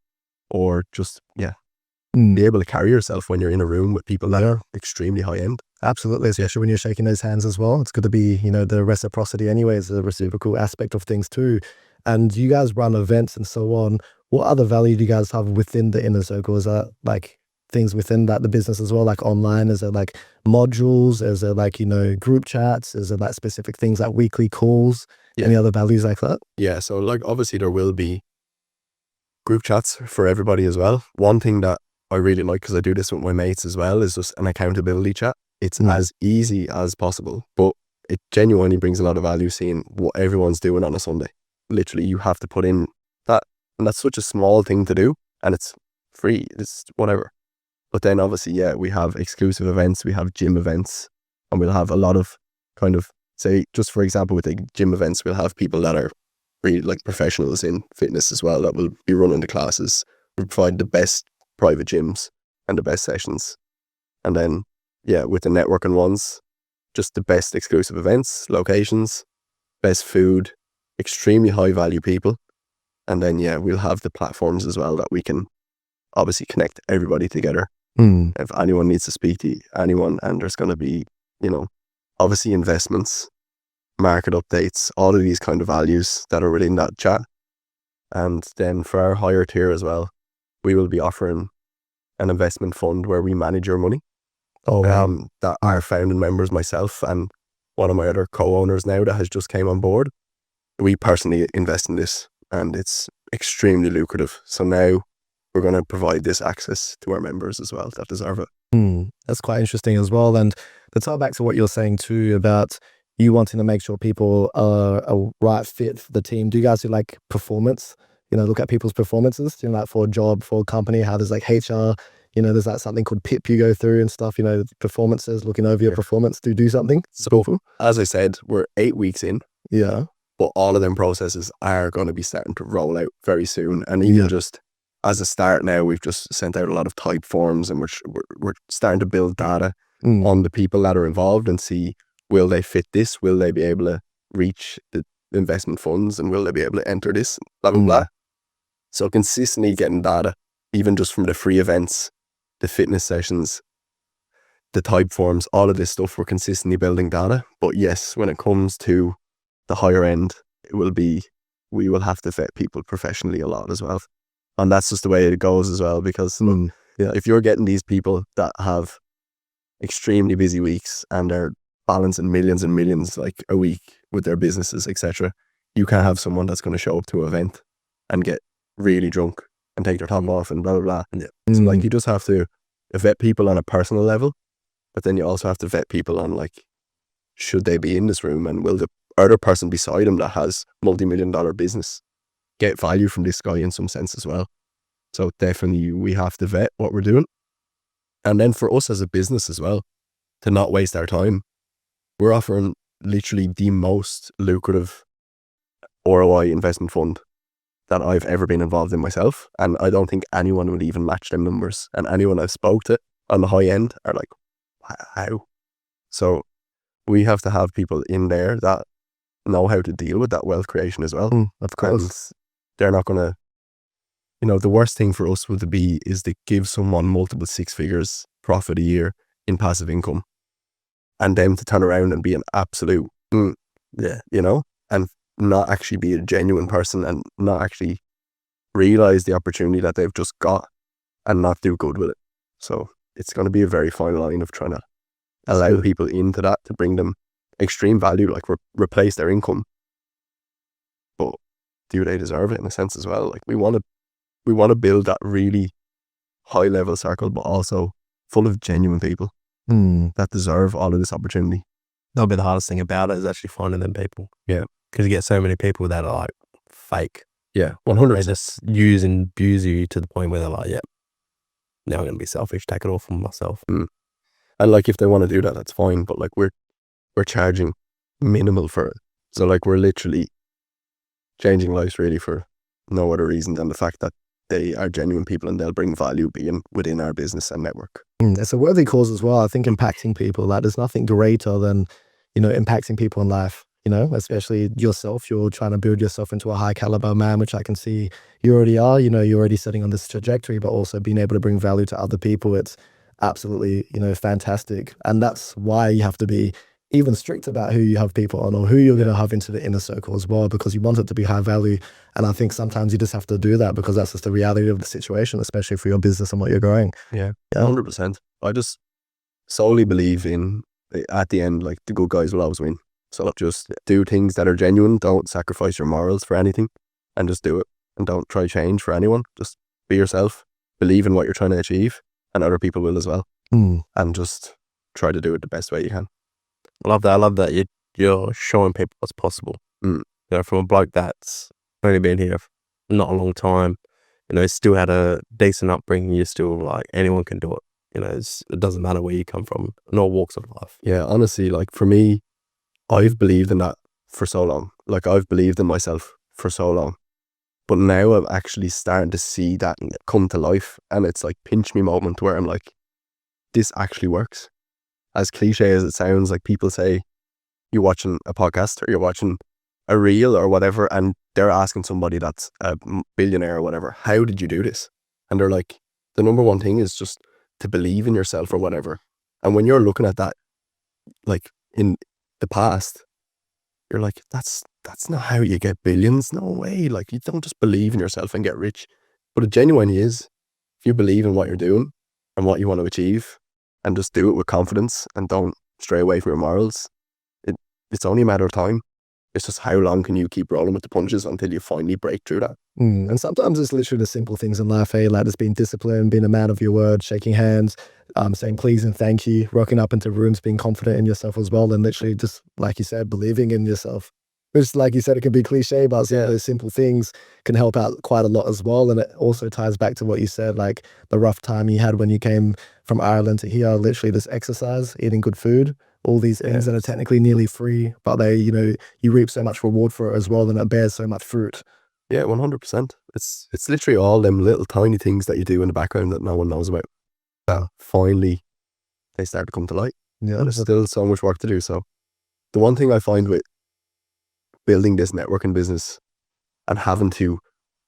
or just be able to carry yourself when you're in a room with people that are extremely high end. Absolutely, especially when you're shaking those hands as well. It's good to be, you know, the reciprocity anyways, the reciprocal aspect of things too. And you guys run events and so on. What other value do you guys have within the inner circle? Is that like things within that, the business as well, like online? Is it like modules? Is it like, you know, group chats? Is it like specific things like weekly calls? Any other values like that? Yeah, so like obviously there will be group chats for everybody as well. One thing that I really like, because I do this with my mates as well, is just an accountability chat. It's as easy as possible, but it genuinely brings a lot of value seeing what everyone's doing on a Sunday. Literally, you have to put in that, and that's such a small thing to do, and it's free, it's whatever. But then obviously, we have exclusive events, we have gym events, and we'll have a lot of kind of, say, just for example, with the gym events, we'll have people that are really like professionals in fitness as well that will be running the classes. We provide the best private gyms and the best sessions. And then, with the networking ones, just the best exclusive events, locations, best food, extremely high value people. And then, we'll have the platforms as well that we can obviously connect everybody together. If anyone needs to speak to anyone, and there's going to be, you know, obviously investments, market updates, all of these kind of values that are within that chat. And then for our higher tier as well, we will be offering an investment fund where we manage your money. That our founding members, myself and one of my other co-owners now that has just came on board, we personally invest in this, and it's extremely lucrative. So now we're going to provide this access to our members as well that deserve it. That's quite interesting as well. And to tie back to what you're saying too about you wanting to make sure people are a right fit for the team, do you guys do like performance? You know, look at people's performances, you know, like for a job, for a company, how there's like HR, you know, there's like something called PIP you go through and stuff, you know, performances, looking over your performance to do something. So as I said, we're 8 weeks in. Yeah. But all of them processes are going to be starting to roll out very soon. And even just as a start now, we've just sent out a lot of type forms, and we're starting to build data on the people that are involved and see, will they fit this? Will they be able to reach the investment funds, and will they be able to enter this? Blah, blah, blah. So consistently getting data, even just from the free events, the fitness sessions, the type forms, all of this stuff, we're consistently building data. But yes, when it comes to the higher end, we will have to vet people professionally a lot as well. And that's just the way it goes as well, because if you're getting these people that have extremely busy weeks and they're balancing millions and millions like a week with their businesses, etc., you can't have someone that's going to show up to an event and get really drunk and take their top off and blah, blah, blah. So like, you just have to vet people on a personal level, but then you also have to vet people on like, should they be in this room, and will the other person beside him that has multi-million-dollar business get value from this guy in some sense as well. So definitely we have to vet what we're doing. And then for us as a business as well, to not waste our time, we're offering literally the most lucrative ROI investment fund that I've ever been involved in myself. And I don't think anyone would even match them numbers. And anyone I've spoke to on the high end are like, how? So we have to have people in there that know how to deal with that wealth creation as well. Of course. And they're not going to, the worst thing for us would be is to give someone multiple six figures profit a year in passive income, and them to turn around and be an absolute, and not actually be a genuine person, and not actually realize the opportunity that they've just got and not do good with it. So it's going to be a very fine line of trying to allow people into that to bring them extreme value, like replace their income. But do they deserve it in a sense as well? Like we want to build that really high level circle, but also full of genuine people that deserve all of this opportunity. That'll be the hardest thing about it, is actually finding them people. Yeah. Because you get so many people that are like fake. Yeah, They 100%. just use and abuse you to the point where they're like, yeah, now I'm going to be selfish, take it all from myself. And like, if they want to do that, that's fine. But like, we're charging minimal for it. So like, we're literally changing lives really for no other reason than the fact that they are genuine people and they'll bring value being within our business and network. It's a worthy cause as well. I think impacting people, like there's nothing greater than, impacting people in life, especially yourself. You're trying to build yourself into a high caliber man, which I can see you already are. You're already setting on this trajectory, but also being able to bring value to other people. It's absolutely, fantastic. And that's why you have to be even strict about who you have people on, or who you're going to have into the inner circle as well, because you want it to be high value. And I think sometimes you just have to do that because that's just the reality of the situation, especially for your business and what you're growing. Yeah. 100%. I just solely believe in, at the end, like the good guys will always win. So just do things that are genuine. Don't sacrifice your morals for anything, and just do it. And don't try change for anyone. Just be yourself, believe in what you're trying to achieve, and other people will as well. And just try to do it the best way you can. I love that. I love that you're showing people what's possible. From a bloke that's only been here for not a long time, still had a decent upbringing. You're still like, anyone can do it. It doesn't matter where you come from, in all walks of life. Yeah, honestly, like for me, I've believed in that for so long. Like I've believed in myself for so long. But now I'm actually starting to see that come to life. And it's like pinch me moment where I'm like, this actually works. As cliche as it sounds, like people say, you're watching a podcast or you're watching a reel or whatever, and they're asking somebody that's a billionaire or whatever, how did you do this? And they're like, the number one thing is just to believe in yourself or whatever. And when you're looking at that, like in the past, you're like, that's not how you get billions. No way. Like, you don't just believe in yourself and get rich. But it genuinely is. If you believe in what you're doing and what you want to achieve, and just do it with confidence and don't stray away from your morals, it's only a matter of time. It's just how long can you keep rolling with the punches until you finally break through that. And sometimes it's literally the simple things in life, like just being disciplined, being a man of your word, shaking hands, saying please and thank you, rocking up into rooms, being confident in yourself as well, and literally just, like you said, believing in yourself. Which, like you said, it can be cliche, but some of those simple things can help out quite a lot as well. And it also ties back to what you said, like the rough time you had when you came from Ireland to here, literally this exercise, eating good food, all these things that are technically nearly free, but they, you reap so much reward for it as well, and it bears so much fruit. Yeah, 100%. It's literally all them little tiny things that you do in the background that no one knows about. That finally they start to come to light. Yeah, And there's still so much work to do. So the one thing I find with building this networking business and having to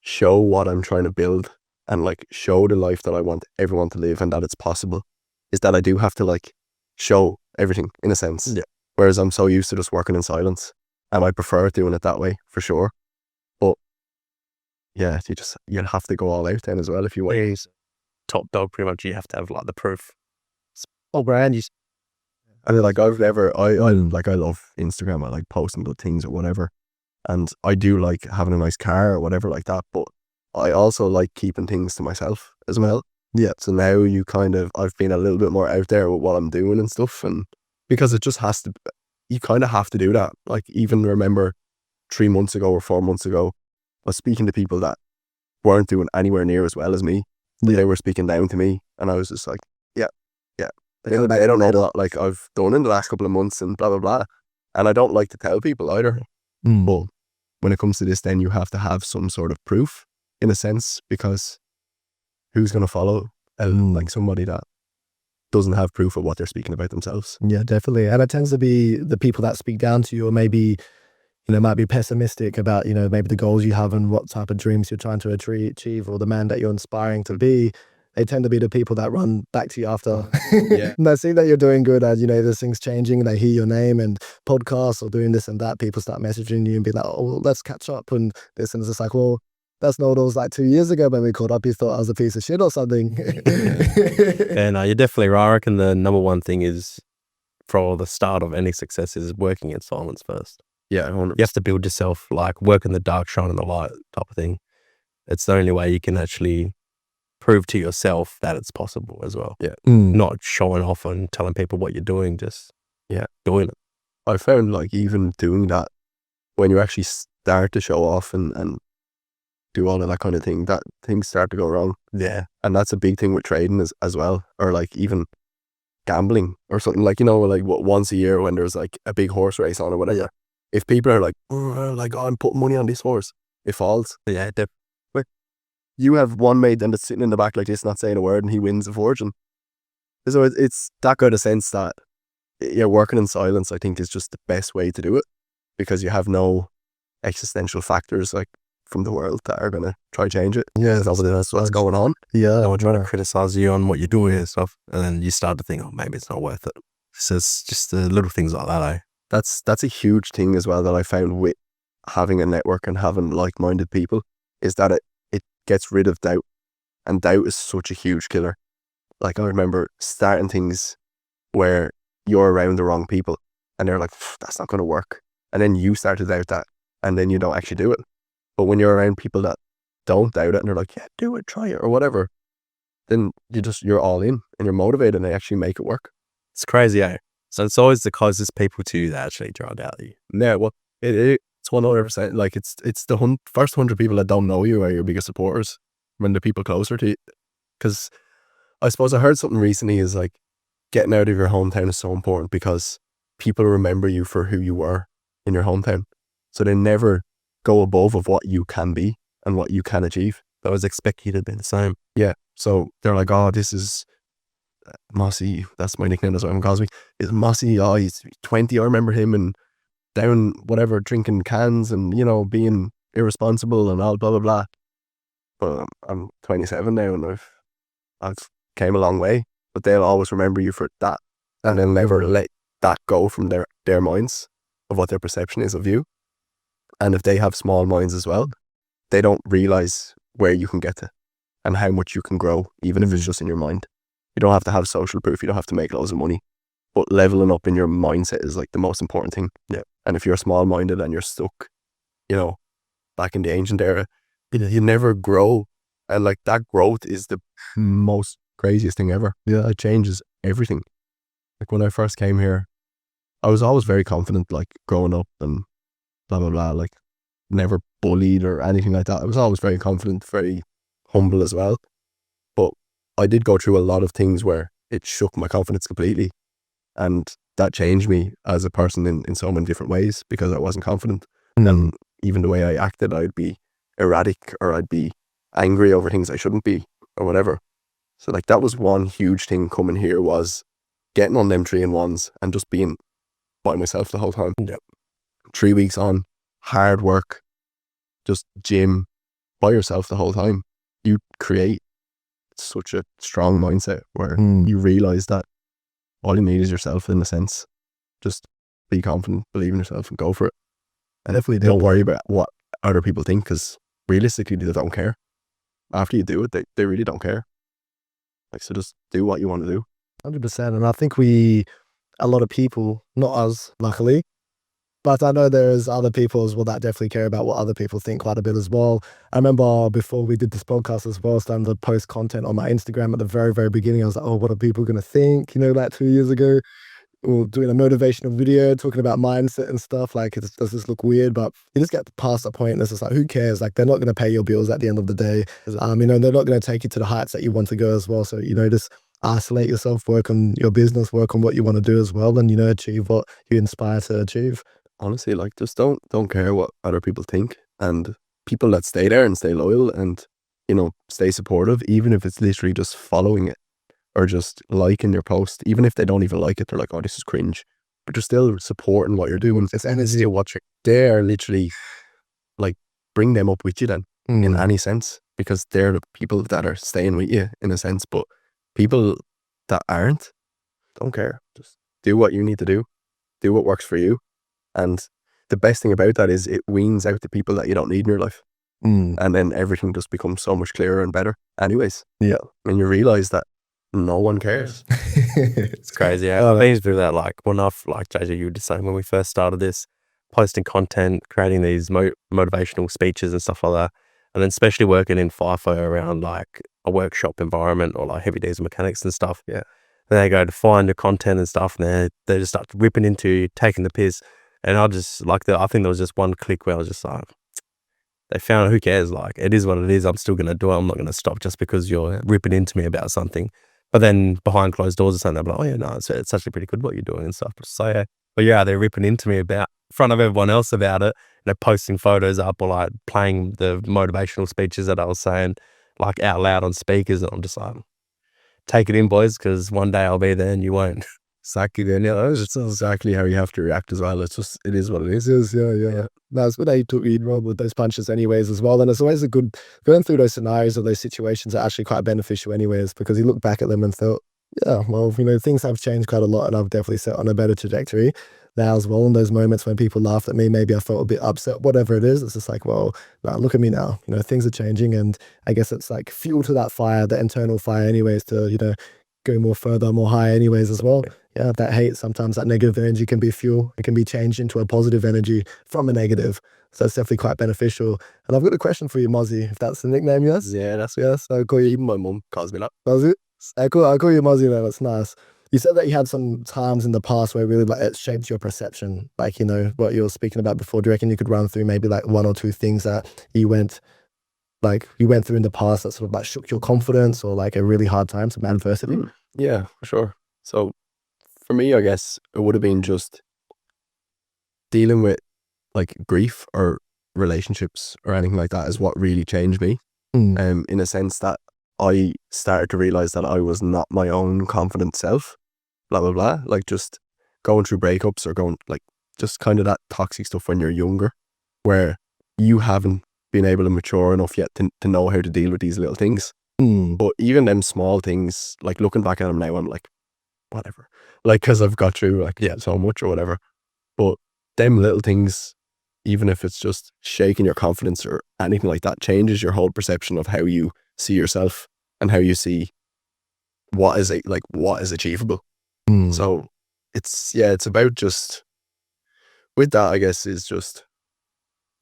show what I'm trying to build and like show the life that I want everyone to live and that it's possible is that I do have to like show everything in a sense. Yeah. Whereas I'm so used to just working in silence and I prefer doing it that way for sure. But yeah, you'll have to go all out then as well if you want. He's top dog, pretty much. You have to have like the proof. oh, brand. And like I love Instagram. I like posting good things or whatever. And I do like having a nice car or whatever like that. But I also like keeping things to myself as well. Yeah. So now I've been a little bit more out there with what I'm doing and stuff. And because it just has to, you kind of have to do that. Like even remember 3 months ago or 4 months ago, I was speaking to people that weren't doing anywhere near as well as me. They were speaking down to me. And I was just like, yeah. They don't know what like I've done in the last couple of months and blah, blah, blah. And I don't like to tell people either. But when it comes to this, then you have to have some sort of proof in a sense, because who's going to follow like somebody that doesn't have proof of what they're speaking about themselves? Yeah, definitely. And it tends to be the people that speak down to you or maybe, might be pessimistic about, maybe the goals you have and what type of dreams you're trying to achieve or the man that you're inspiring to be. They tend to be the people that run back to you after. Yeah. And they see that you're doing good and, there's things changing and they hear your name and podcasts or doing this and that. People start messaging you and be like, oh, well, let's catch up and this. And it's just like, well, that's not what it was like 2 years ago when we caught up. You thought I was a piece of shit or something. And you're definitely right. I reckon the number one thing is for the start of any success is working in silence first. Yeah, 100%. You have to build yourself, like work in the dark, shine in the light type of thing. It's the only way you can actually prove to yourself that it's possible as well. Yeah. Not showing off and telling people what you're doing, just doing it. I found like even doing that, when you actually start to show off and do all of that kind of thing, that things start to go wrong. Yeah. And that's a big thing with trading as well, or like even gambling or something, like, like once a year when there's like a big horse race on or whatever. Yeah. If people are like, I'm putting money on this horse, it falls. Yeah, You have one mate and that's sitting in the back like this, not saying a word, and he wins a fortune. So it's that kind of sense that working in silence, I think, is just the best way to do it, because you have no existential factors like from the world that are going to try change it. Yeah, that's what's going on. Yeah. No one's trying to criticize you on what you're doing and stuff. And then you start to think, oh, maybe it's not worth it. So it's just the little things like that, eh? That's a huge thing as well that I found with having a network and having like-minded people, is that it gets rid of doubt. And doubt is such a huge killer. Like I remember starting things where you're around the wrong people and they're like, that's not going to work. And then you start to doubt that and then you don't actually do it. But when you're around people that don't doubt it and they're like, yeah, do it, try it or whatever, then you're all in and you're motivated and they actually make it work. It's crazy, eh? So it's always the closest people to you that actually try to doubt you. Yeah, well, it's 100%. Like it's the first 100 people that don't know you are your biggest supporters, when the people closer to you. Because I suppose I heard something recently is like getting out of your hometown is so important, because people remember you for who you were in your hometown. So they never go above of what you can be and what you can achieve. They always expect you to be the same. Yeah. So they're like, oh, this is Mossy. That's my nickname. That's what everyone calls me. Is Mossy. Oh, he's 20. I remember him and down whatever, drinking cans and, being irresponsible and all blah, blah, blah. But I'm 27 now and I've came a long way, but they'll always remember you for that. And they'll never let that go from their minds of what their perception is of you. And if they have small minds as well, they don't realize where you can get to and how much you can grow, even if it's just in your mind. You don't have to have social proof. You don't have to make loads of money, but leveling up in your mindset is like the most important thing. Yeah. And if you're small minded and you're stuck, back in the ancient era, you never grow. And like that growth is the most craziest thing ever. Yeah. It changes everything. Like when I first came here, I was always very confident, like growing up and blah, blah, blah, like never bullied or anything like that. I was always very confident, very humble as well. But I did go through a lot of things where it shook my confidence completely. And that changed me as a person in so many different ways, because I wasn't confident. And then even the way I acted, I'd be erratic, or I'd be angry over things I shouldn't be, or whatever. So like that was one huge thing coming here, was getting on them 3-in-1s and just being by myself the whole time. Yep. 3 weeks on, hard work, just gym, by yourself the whole time. You create such a strong mindset where you realize that all you need is yourself, in a sense. Just be confident, believe in yourself, and go for it. And definitely don't worry about what other people think, because realistically they don't care. After you do it, they really don't care. Like, so just do what you want to do. 100%. And I think a lot of people, not us, luckily, but I know there's other people as well that definitely care about what other people think quite a bit as well. I remember before we did this podcast as well, starting to post content on my Instagram at the very, very beginning. I was like, oh, what are people going to think? You know, like 2 years ago, or doing a motivational video talking about mindset and stuff. Like, does this look weird? But you just get past that point and it's just like, who cares? Like, they're not going to pay your bills at the end of the day. You know, they're not going to take you to the heights that you want to go as well. So, you know, just isolate yourself, work on your business, work on what you want to do as well, and, you know, achieve what you inspire to achieve. Honestly, like, just don't care what other people think. And people that stay there and stay loyal and, you know, stay supportive, even if it's literally just following it or just liking your post, even if they don't even like it, they're like, oh, this is cringe, but you're still supporting what you're doing. It's energy to watch it. They're literally like, bring them up with you then, in any sense, because they're the people that are staying with you, in a sense. But people that aren't, don't care. Just do what you need to do what works for you. And the best thing about that is it weans out the people that you don't need in your life. And then everything just becomes so much clearer and better anyways. Yeah. And you realize that no one cares. It's crazy. I've been through that, like, when I've, like JJ, you were just saying, when we first started this, posting content, creating these motivational speeches and stuff like that, and then especially working in FIFO around like a workshop environment or like heavy diesel mechanics and stuff. Yeah. Then they go to find the content and stuff, and they just start ripping into you, taking the piss. And I just like I think there was just one click where I was just like, they found, who cares? Like, it is what it is. I'm still going to do it. I'm not going to stop just because you're ripping into me about something. But then behind closed doors or something, I'm like, oh yeah, no, it's actually pretty good what you're doing and stuff. So yeah, but yeah, they're ripping into me about in front of everyone else about it. They're posting photos up or like playing the motivational speeches that I was saying like out loud on speakers, and I'm just like, take it in, boys, because one day I'll be there and you won't. Exactly. Then it's exactly how you have to react as well. It's just, it is what it is. Yeah. That's what I took you roll with those punches anyways as well. And it's always a good, going through those scenarios or those situations are actually quite beneficial anyways, because you look back at them and thought, yeah, well, you know, things have changed quite a lot and I've definitely set on a better trajectory now as well. In those moments when people laughed at me, maybe I felt a bit upset, whatever it is, it's just like, well, nah, look at me now, you know, things are changing. And I guess it's like fuel to that fire, the internal fire anyways, to, you know, go more further, more high anyways as well. Yeah, that hate, sometimes that negative energy can be fuel. It can be changed into a positive energy from a negative. So it's definitely quite beneficial. And I've got a question for you, Mozzie, if that's the nickname, yes? Yeah, that's Yes, I'll call you. even my mum calls me that. Does it? I'll call you Mozzie now, that's nice. You said that you had some times in the past where really like it shaped your perception, like, you know, what you were speaking about before. Do you reckon you could run through maybe like one or two things that you went through in the past that sort of like shook your confidence, or like a really hard time, some adversity? Yeah, for sure. So for me, I guess it would have been just dealing with like grief or relationships or anything like that is what really changed me. In a sense that I started to realize that I was not my own confident self, blah, blah, blah. Like just going through breakups or going like just kind of that toxic stuff when you're younger, where you haven't been able to mature enough yet to know how to deal with these little things. But even them small things, like looking back at them now, I'm like, whatever. Like, because I've got through like so much or whatever. But them little things, even if it's just shaking your confidence or anything like that, changes your whole perception of how you see yourself and how you see what is achievable. So it's about just, with that, I guess, is just,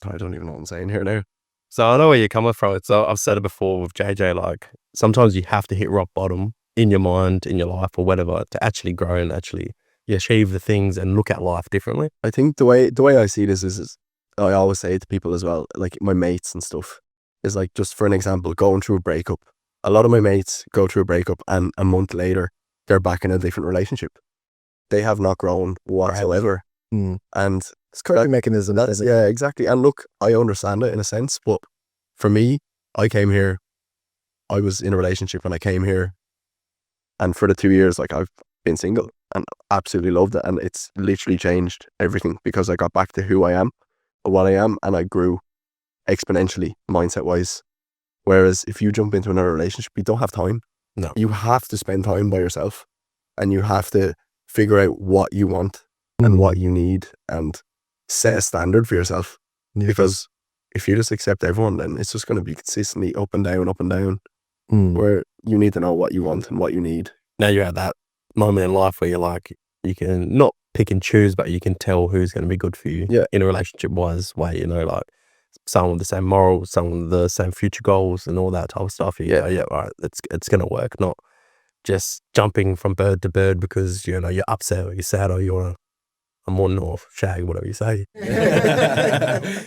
I don't even know what I'm saying here now. So I know where you're coming from. So I've said it before with JJ, like sometimes you have to hit rock bottom in your mind, in your life or whatever, to actually grow and actually achieve the things and look at life differently. I think the way I see this is I always say to people as well, like my mates and stuff, is like, just for an example, going through a breakup. A lot of my mates go through a breakup and a month later, they're back in a different relationship. They have not grown whatsoever. And It's coping mechanism, that is it. yeah, exactly. And look, I understand it in a sense, but for me, I came here, I was in a relationship when I came here, and for the 2 years, like, I've been single and absolutely loved it, and it's literally changed everything because I got back to who I am, or what I am, and I grew exponentially mindset wise. Whereas if you jump into another relationship, you don't have time. No. You have to spend time by yourself, and you have to figure out what you want and what you need, and set a standard for yourself. Yeah. Because if you just accept everyone, then it's just going to be consistently up and down, Mm. where you need to know what you want and what you need. Now you're at that moment in life where you're like, you can not pick and choose, but you can tell who's going to be good for you. Yeah. In a relationship wise way, you know, like someone with the same morals, someone with the same future goals and all that type of stuff. You go, yeah, all right, it's going to work. Not just jumping from bird to bird because, you know, you're upset or you're sad or you want to, I'm on or shag, whatever you say.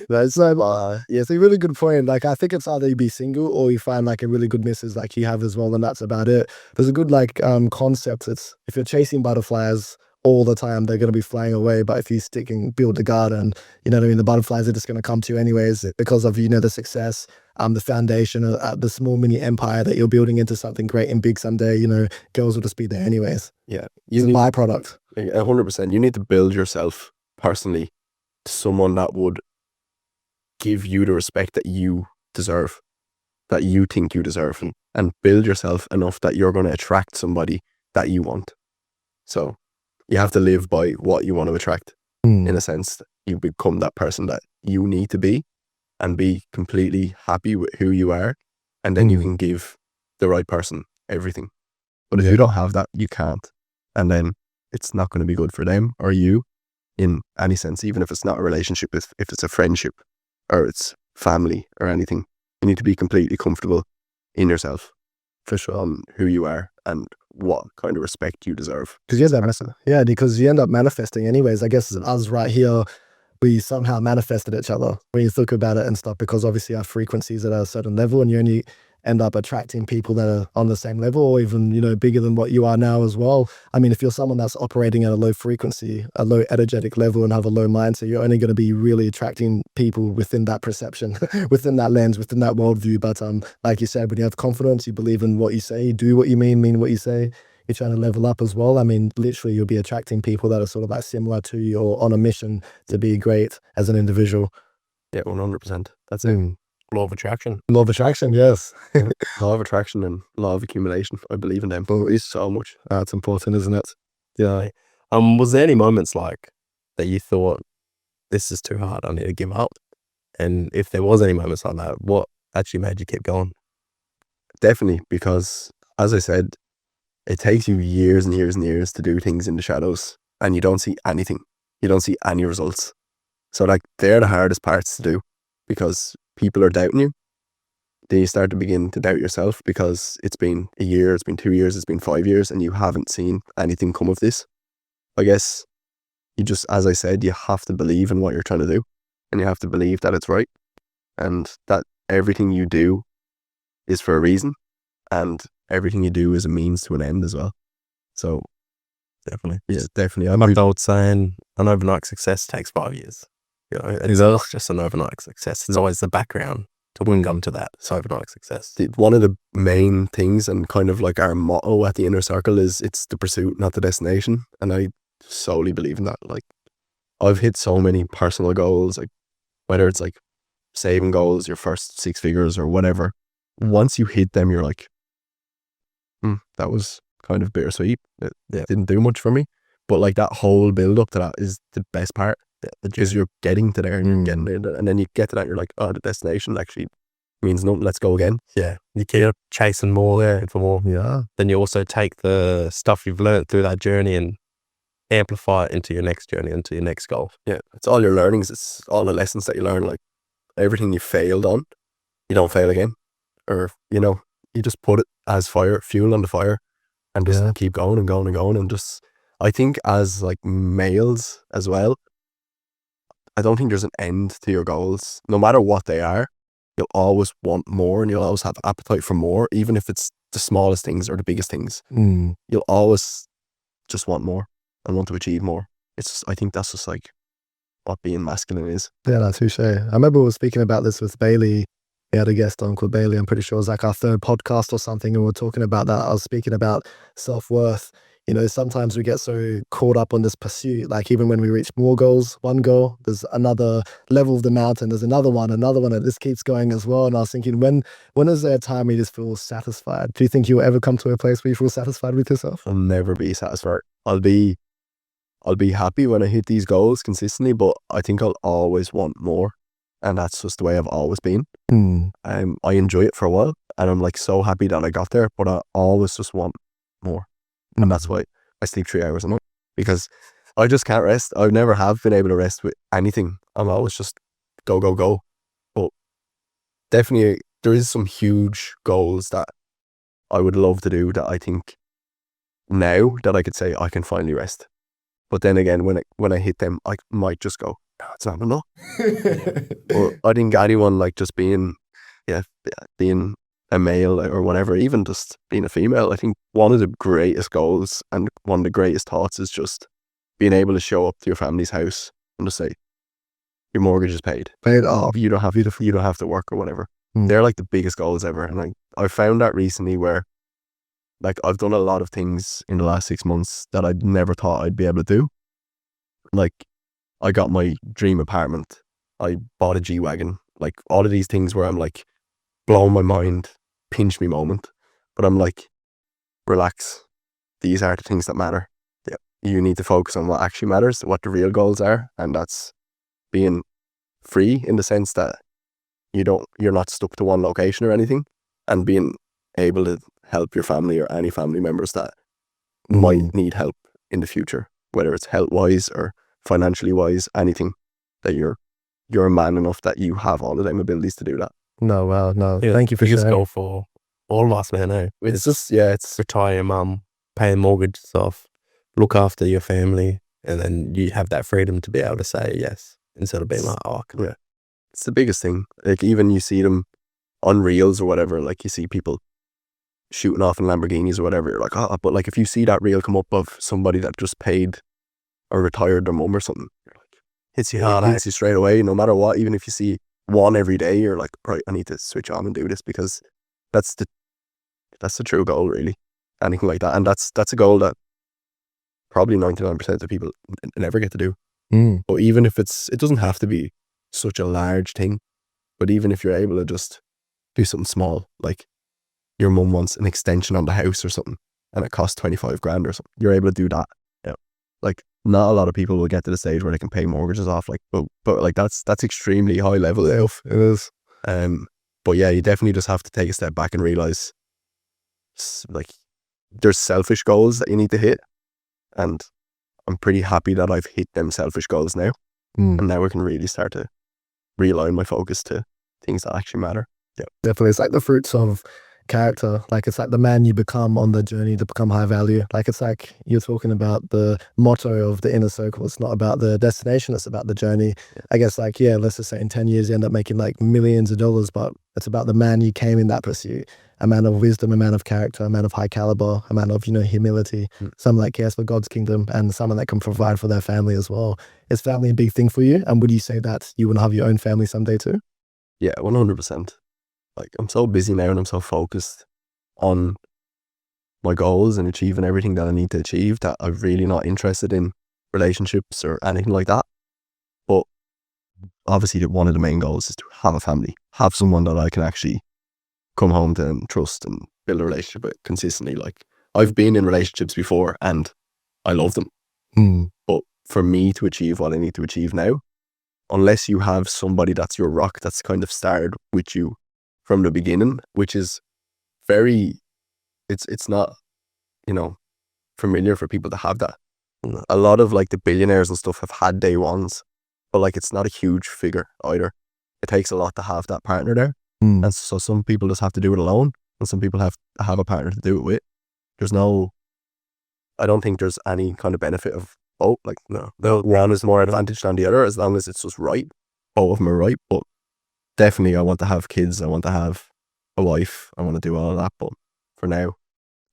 That's so, yeah, it's a really good point. Like, I think it's either you be single or you find like a really good missus like you have as well, and that's about it. There's a good like concept. It's if you're chasing butterflies all the time, they're going to be flying away. But if you stick and build a garden, you know what I mean, the butterflies are just going to come to you anyways because of, you know, the success, the foundation, the small mini empire that you're building into something great and big someday. You know, girls will just be there anyways. Yeah. It's a byproduct. 100%. You need to build yourself personally to someone that would give you the respect that you deserve, that you think you deserve, and build yourself enough that you're going to attract somebody that you want. So you have to live by what you want to attract. In a sense, you become that person that you need to be and be completely happy with who you are, and then you can give the right person everything. But if you don't have that, you can't, and then it's not going to be good for them or you in any sense, even if it's not a relationship, if it's a friendship or it's family or anything. You need to be completely comfortable in yourself, for sure, on who you are and what kind of respect you deserve. Because because you end up manifesting anyways. I guess us right here, we somehow manifested each other when you think about it and stuff, because obviously our frequencies at a certain level, and you only end up attracting people that are on the same level or even, you know, bigger than what you are now as well. I mean, if you're someone that's operating at a low frequency, a low energetic level and have a low mindset, you're only going to be really attracting people within that perception, within that lens, within that worldview. But like you said, when you have confidence, you believe in what you say, you do what you mean what you say, you're trying to level up as well. I mean, literally you'll be attracting people that are sort of like similar to you or on a mission to be great as an individual. Yeah, 100%. That's it. Law of attraction. Law of attraction, yes. Law of attraction and law of accumulation. I believe in them. But it's so much. That's important, isn't it? Yeah. Was there any moments like that you thought, this is too hard, I need to give up? And if there was any moments like that, what actually made you keep going? Definitely, because as I said, it takes you years and years and years to do things in the shadows, and you don't see anything. You don't see any results. So like, they're the hardest parts to do, because people are doubting you. Then you start to begin to doubt yourself because it's been a year, it's been 2 years, it's been 5 years, and you haven't seen anything come of this. I guess you just, as I said, you have to believe in what you're trying to do, and you have to believe that it's right, and that everything you do is for a reason, and everything you do is a means to an end as well. So Definitely. yeah, definitely. I'm the old saying, an overnight success takes 5 years. You know, it's just an overnight success. There's always the background to come to that. It's overnight success. One of the main things, and kind of like our motto at the Inner Circle, is it's the pursuit, not the destination. And I solely believe in that. Like, I've hit so many personal goals, like whether it's like saving goals, your first 6 figures or whatever. Once you hit them, you're like, that was kind of bittersweet. It didn't do much for me. But like, that whole build up to that is the best part. Because you're getting to there and you're getting there, and then you get to that, you're like, oh, the destination actually means nothing, let's go again. Yeah, you keep chasing more there for more. Yeah. Then you also take the stuff you've learned through that journey and amplify it into your next journey, into your next goal. Yeah, it's all your learnings, it's all the lessons that you learn. Like, everything you failed on, you don't fail again. Or, you know, you just put it as fuel on the fire, and just keep going and going and going. And just, I think as like males as well, I don't think there's an end to your goals. No matter what they are, you'll always want more, and you'll always have appetite for more, even if it's the smallest things or the biggest things. You'll always just want more and want to achieve more. It's just, I think that's just like what being masculine is. Yeah, no, touche. I remember we were speaking about this with Bailey We had a guest on called Bailey. I'm pretty sure it was like our third podcast or something, and we were talking about that. I was speaking about self-worth. You know, sometimes we get so caught up on this pursuit. Like even when we reach more goals, one goal, there's another level of the mountain. There's another one, and this keeps going as well. And I was thinking, when is there a time where you just feel satisfied? Do you think you'll ever come to a place where you feel satisfied with yourself? I'll never be satisfied. I'll be happy when I hit these goals consistently, but I think I'll always want more. And that's just the way I've always been. I enjoy it for a while, and I'm like so happy that I got there, but I always just want more. And that's why I sleep 3 hours a night, because I just can't rest. I never have been able to rest with anything. I'm always just go, go, go. But definitely there is some huge goals that I would love to do that I think now that I could say I can finally rest. But then again, when I hit them, I might just go, no, it's not enough. Or I think anyone like just being a male or whatever, even just being a female, I think one of the greatest goals and one of the greatest thoughts is just being able to show up to your family's house and just say, your mortgage is paid. Paid off. You don't have to work or whatever. They're like the biggest goals ever. And I found that recently where like I've done a lot of things in the last 6 months that I never thought I'd be able to do. Like I got my dream apartment. I bought a G-Wagon. Like all of these things where I'm like blowing my mind, pinch me moment. But I'm like, relax. These are the things that matter. Yeah. You need to focus on what actually matters, what the real goals are. And that's being free in the sense that you're not stuck to one location or anything, and being able to help your family or any family members that might need help in the future, whether it's health wise or financially wise, anything, that you're a man enough that you have all of them abilities to do that. No, wow, no. Yeah, Thank you for biggest sharing. goal for all of us, man. It's just, it's retire your mum, pay the mortgage off, look after your family, and then you have that freedom to be able to say yes instead of being like, oh, yeah, it's the biggest thing. Like even you see them on reels or whatever, like you see people shooting off in Lamborghinis or whatever, you're like, oh, but like if you see that reel come up of somebody that just paid or retired their mum or something, you're like, hits you straight away, no matter what. Even if you see one every day, you're like, right, I need to switch on and do this, because that's the true goal, really. Anything like that. And that's a goal that probably 99% of people never get to do. But even if it doesn't have to be such a large thing, but even if you're able to just do something small, like your mum wants an extension on the house or something and it costs 25 grand or something, you're able to do that. Yeah. Like not a lot of people will get to the stage where they can pay mortgages off, like, but like that's extremely high level. It is. But yeah, you definitely just have to take a step back and realize like there's selfish goals that you need to hit, and I'm pretty happy that I've hit them selfish goals now. And now we can really start to realign my focus to things that actually matter. Yeah, definitely. It's like the fruits of character. Like it's like the man you become on the journey to become high value. Like it's like you're talking about the motto of the inner circle. It's not about the destination, it's about the journey. Yeah. I guess like, yeah, let's just say in 10 years you end up making like millions of dollars, but it's about the man you came in that pursuit. A man of wisdom, a man of character, a man of high caliber, a man of, humility, someone that cares for God's kingdom, and someone that can provide for their family as well. Is family a big thing for you? And would you say that you want to have your own family someday too? Yeah, 100%. Like I'm so busy now and I'm so focused on my goals and achieving everything that I need to achieve that I'm really not interested in relationships or anything like that. But obviously one of the main goals is to have a family, have someone that I can actually come home to and trust and build a relationship with consistently. Like I've been in relationships before and I love them. But for me to achieve what I need to achieve now, unless you have somebody that's your rock, that's kind of started with you from the beginning, which is it's not, familiar for people to have that. A lot of like the billionaires and stuff have had day ones, but like it's not a huge figure either. It takes a lot to have that partner there. And so some people just have to do it alone, and some people have to have a partner to do it with. I don't think there's any kind of benefit of, like, no, one is more advantage than the other, as long as it's just right. Both of them are right. But definitely I want to have kids, I want to have a wife, I want to do all of that. But for now,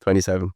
27,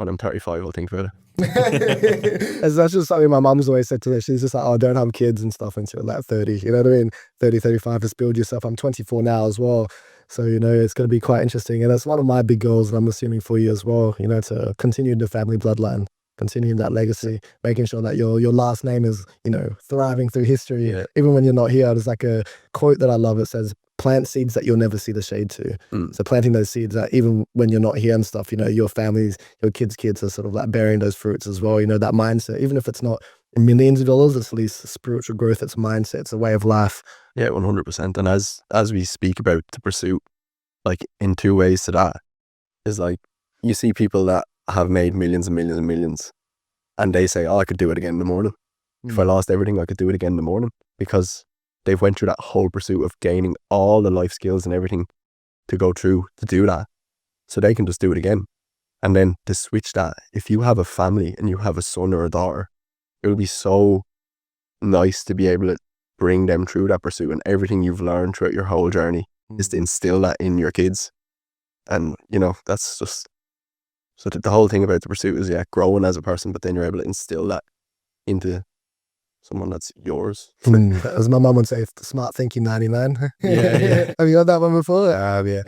when I'm 35, I'll think about it. That's just something my mum's always said to me. She's just like, oh, don't have kids and stuff until like 30. You know what I mean? 30, 35, just build yourself. I'm 24 now as well. So, you know, it's going to be quite interesting. And that's one of my big goals, and I'm assuming for you as well, you know, to continue the family bloodline, continuing that legacy, making sure that your last name is, you know, thriving through history. Yeah. Even when you're not here, there's like a quote that I love. It says, plant seeds that you'll never see the shade to. So planting those seeds that even when you're not here and stuff, you know, your families, your kids' kids are sort of like bearing those fruits as well. You know, that mindset, even if it's not millions of dollars, it's at least spiritual growth, it's mindset, it's a way of life. Yeah, 100%. And as we speak about the pursuit, like in two ways to that, is like you see people that have made millions and millions and millions, and they say, oh, I could do it again in the morning. If I lost everything, I could do it again in the morning, because they've went through that whole pursuit of gaining all the life skills and everything to go through to do that. So they can just do it again. And then to switch that, if you have a family and you have a son or a daughter, it will be so nice to be able to bring them through that pursuit, and everything you've learned throughout your whole journey is to instill that in your kids. And, you know, that's just, so the whole thing about the pursuit is, yeah, growing as a person, but then you're able to instill that into someone that's yours. As my mum would say, smart thinking 99. Yeah. Have you heard that one before? Yeah.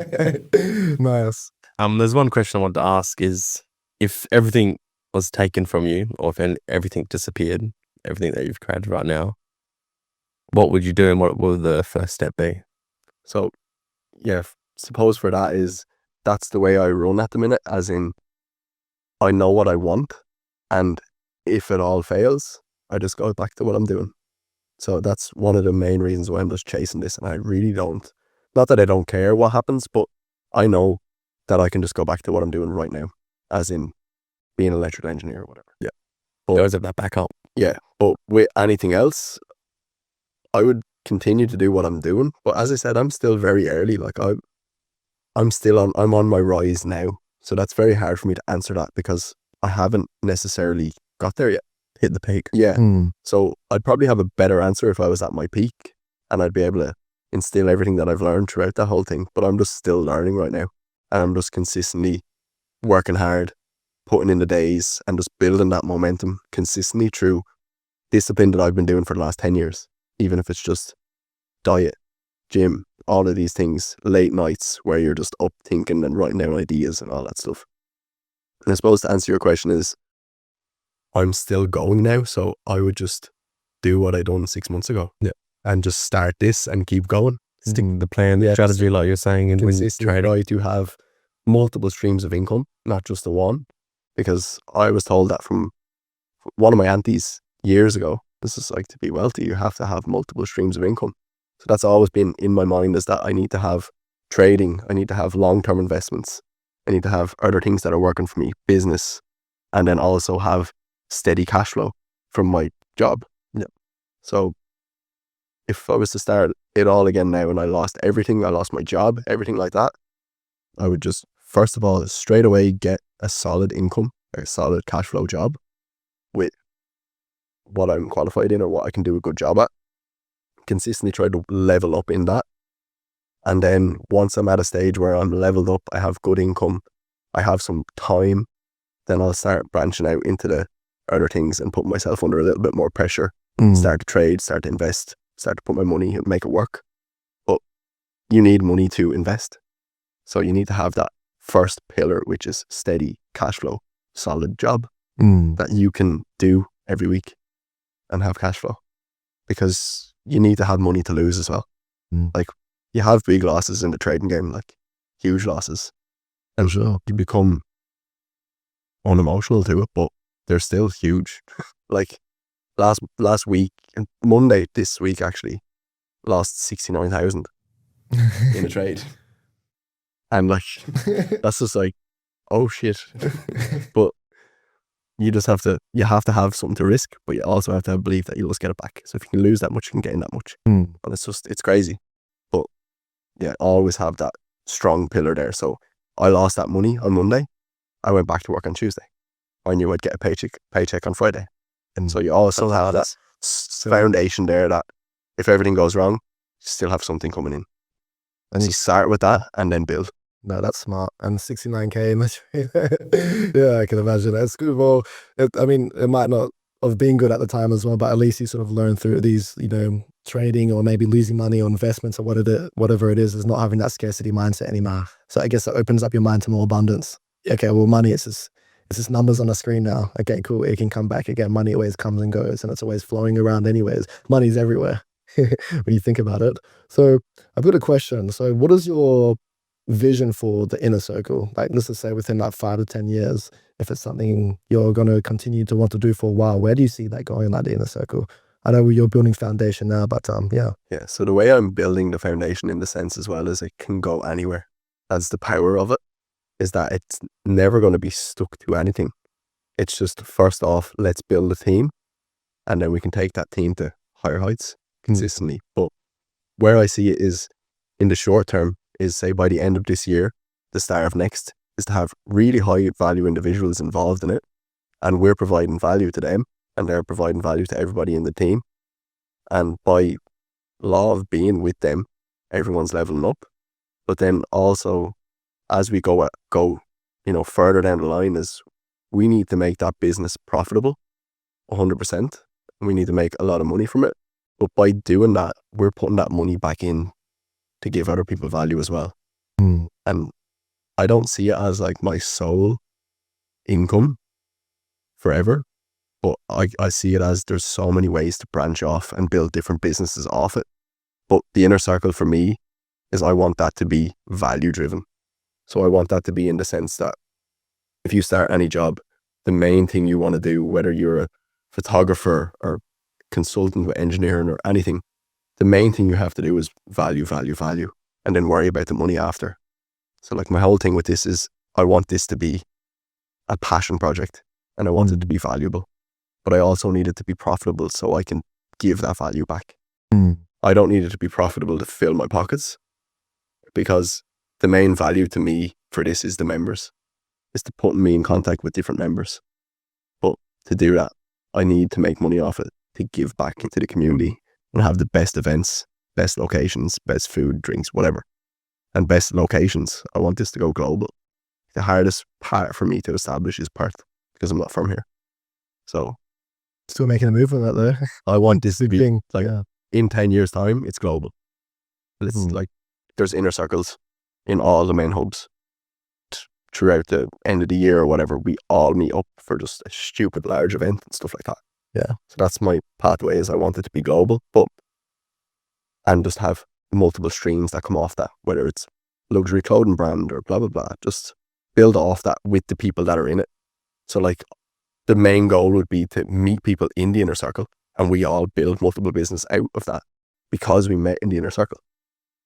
Nice. There's one question I want to ask is, if everything was taken from you, or if everything disappeared, everything that you've created right now, what would you do, and what would the first step be? So, yeah, suppose for that is, that's the way I run at the minute, as in, I know what I want, and if it all fails, I just go back to what I'm doing. So that's one of the main reasons why I'm just chasing this, and I really don't, not that I don't care what happens, but I know that I can just go back to what I'm doing right now, as in being an electrical engineer or whatever. Yeah. But always have that backup. Yeah. But with anything else, I would continue to do what I'm doing. But as I said, I'm still very early. Like I'm on my rise now. So that's very hard for me to answer that, because I haven't necessarily got there yet. Hit the peak. Yeah. So I'd probably have a better answer if I was at my peak, and I'd be able to instill everything that I've learned throughout that whole thing. But I'm just still learning right now, and I'm just consistently working hard, putting in the days, and just building that momentum consistently through discipline that I've been doing for the last 10 years. Even if it's just diet, gym, all of these things, late nights where you're just up thinking and writing down ideas and all that stuff. And I suppose to answer your question is, I'm still going now, so I would just do what I done 6 months ago. Yeah. And just start this and keep going. Stick to the plan, the strategy, like you're saying, and Consistently try to have multiple streams of income, not just the one. Because I was told that from one of my aunties years ago, this is like, to be wealthy, you have to have multiple streams of income. So that's always been in my mind, is that I need to have trading, I need to have long-term investments, I need to have other things that are working for me, business, and then also have steady cash flow from my job. Yeah. So if I was to start it all again now and I lost everything, I lost my job, everything like that, I would just, first of all, straight away get a solid income, a solid cash flow job with what I'm qualified in or what I can do a good job at. Consistently try to level up in that. And then once I'm at a stage where I'm leveled up, I have good income, I have some time, then I'll start branching out into the other things and put myself under a little bit more pressure. Start to trade, start to invest, start to put my money and make it work. But you need money to invest. So you need to have that first pillar, which is steady cash flow, solid job that you can do every week and have cash flow. Because you need to have money to lose as well. Like, you have big losses in the trading game, like huge losses. And Sure. you become unemotional to it, but they're still huge. Like last week, Monday this week actually, lost 69,000 in a trade. And like, that's just like, oh shit. But you have to have something to risk, but you also have to have belief that you'll just get it back. So if you can lose that much, you can gain that much. And it's crazy. But yeah, always have that strong pillar there. So I lost that money on Monday. I went back to work on Tuesday. I knew I'd get a paycheck on Friday. And so you also have that foundation there that if everything goes wrong, you still have something coming in. And you start with that and then build. No, that's smart. And 69K in the trade. Yeah, I can imagine. That's good. Well, I mean, it might not have been good at the time as well, but at least you sort of learn through these, trading or maybe losing money or investments or whatever it is not having that scarcity mindset anymore. So I guess that opens up your mind to more abundance. Okay, well, money, it's just numbers on the screen now. Okay, cool. It can come back again. Money always comes and goes, and it's always flowing around anyways. Money's everywhere when you think about it. So I've got a question. So what is your vision for the inner circle? Like, let's just say within like 5 to 10 years, if it's something you're going to continue to want to do for a while, where do you see that going, like the inner circle? I know you're building foundation now, but yeah. Yeah, so the way I'm building the foundation in the sense as well is it can go anywhere. That's the power of it, is that it's never going to be stuck to anything. It's just, first off, let's build a team, and then we can take that team to higher heights consistently. But where I see it is in the short term is, say, by the end of this year, the start of next, is to have really high value individuals involved in it, and we're providing value to them, and they're providing value to everybody in the team. And by law of being with them, everyone's leveling up. But then also, as we go further down the line, is we need to make that business profitable 100%. And we need to make a lot of money from it. But by doing that, we're putting that money back in to give other people value as well. And I don't see it as like my sole income forever, but I see it as there's so many ways to branch off and build different businesses off it. But the inner circle for me is, I want that to be value driven. So I want that to be in the sense that if you start any job, the main thing you want to do, whether you're a photographer or consultant with engineering or anything, the main thing you have to do is value, and then worry about the money after. So like my whole thing with this is, I want this to be a passion project, and I want it to be valuable, but I also need it to be profitable so I can give that value back. I don't need it to be profitable to fill my pockets, because the main value to me for this is the members, is to put me in contact with different members. But to do that, I need to make money off it to give back into the community and have the best events, best locations, best food, drinks, whatever. And best locations. I want this to go global. The hardest part for me to establish is Perth, because I'm not from here. So still making a move on that though. I want this to be thing. like, in 10 years time, it's global. It's like, there's inner circles in all the main hubs. Throughout the end of the year or whatever, we all meet up for just a stupid large event and stuff like that. Yeah. So that's my pathway, is I want it to be global, and just have multiple streams that come off that, whether it's luxury clothing brand or blah, blah, blah. Just build off that with the people that are in it. So like, the main goal would be to meet people in the inner circle, and we all build multiple business out of that because we met in the inner circle.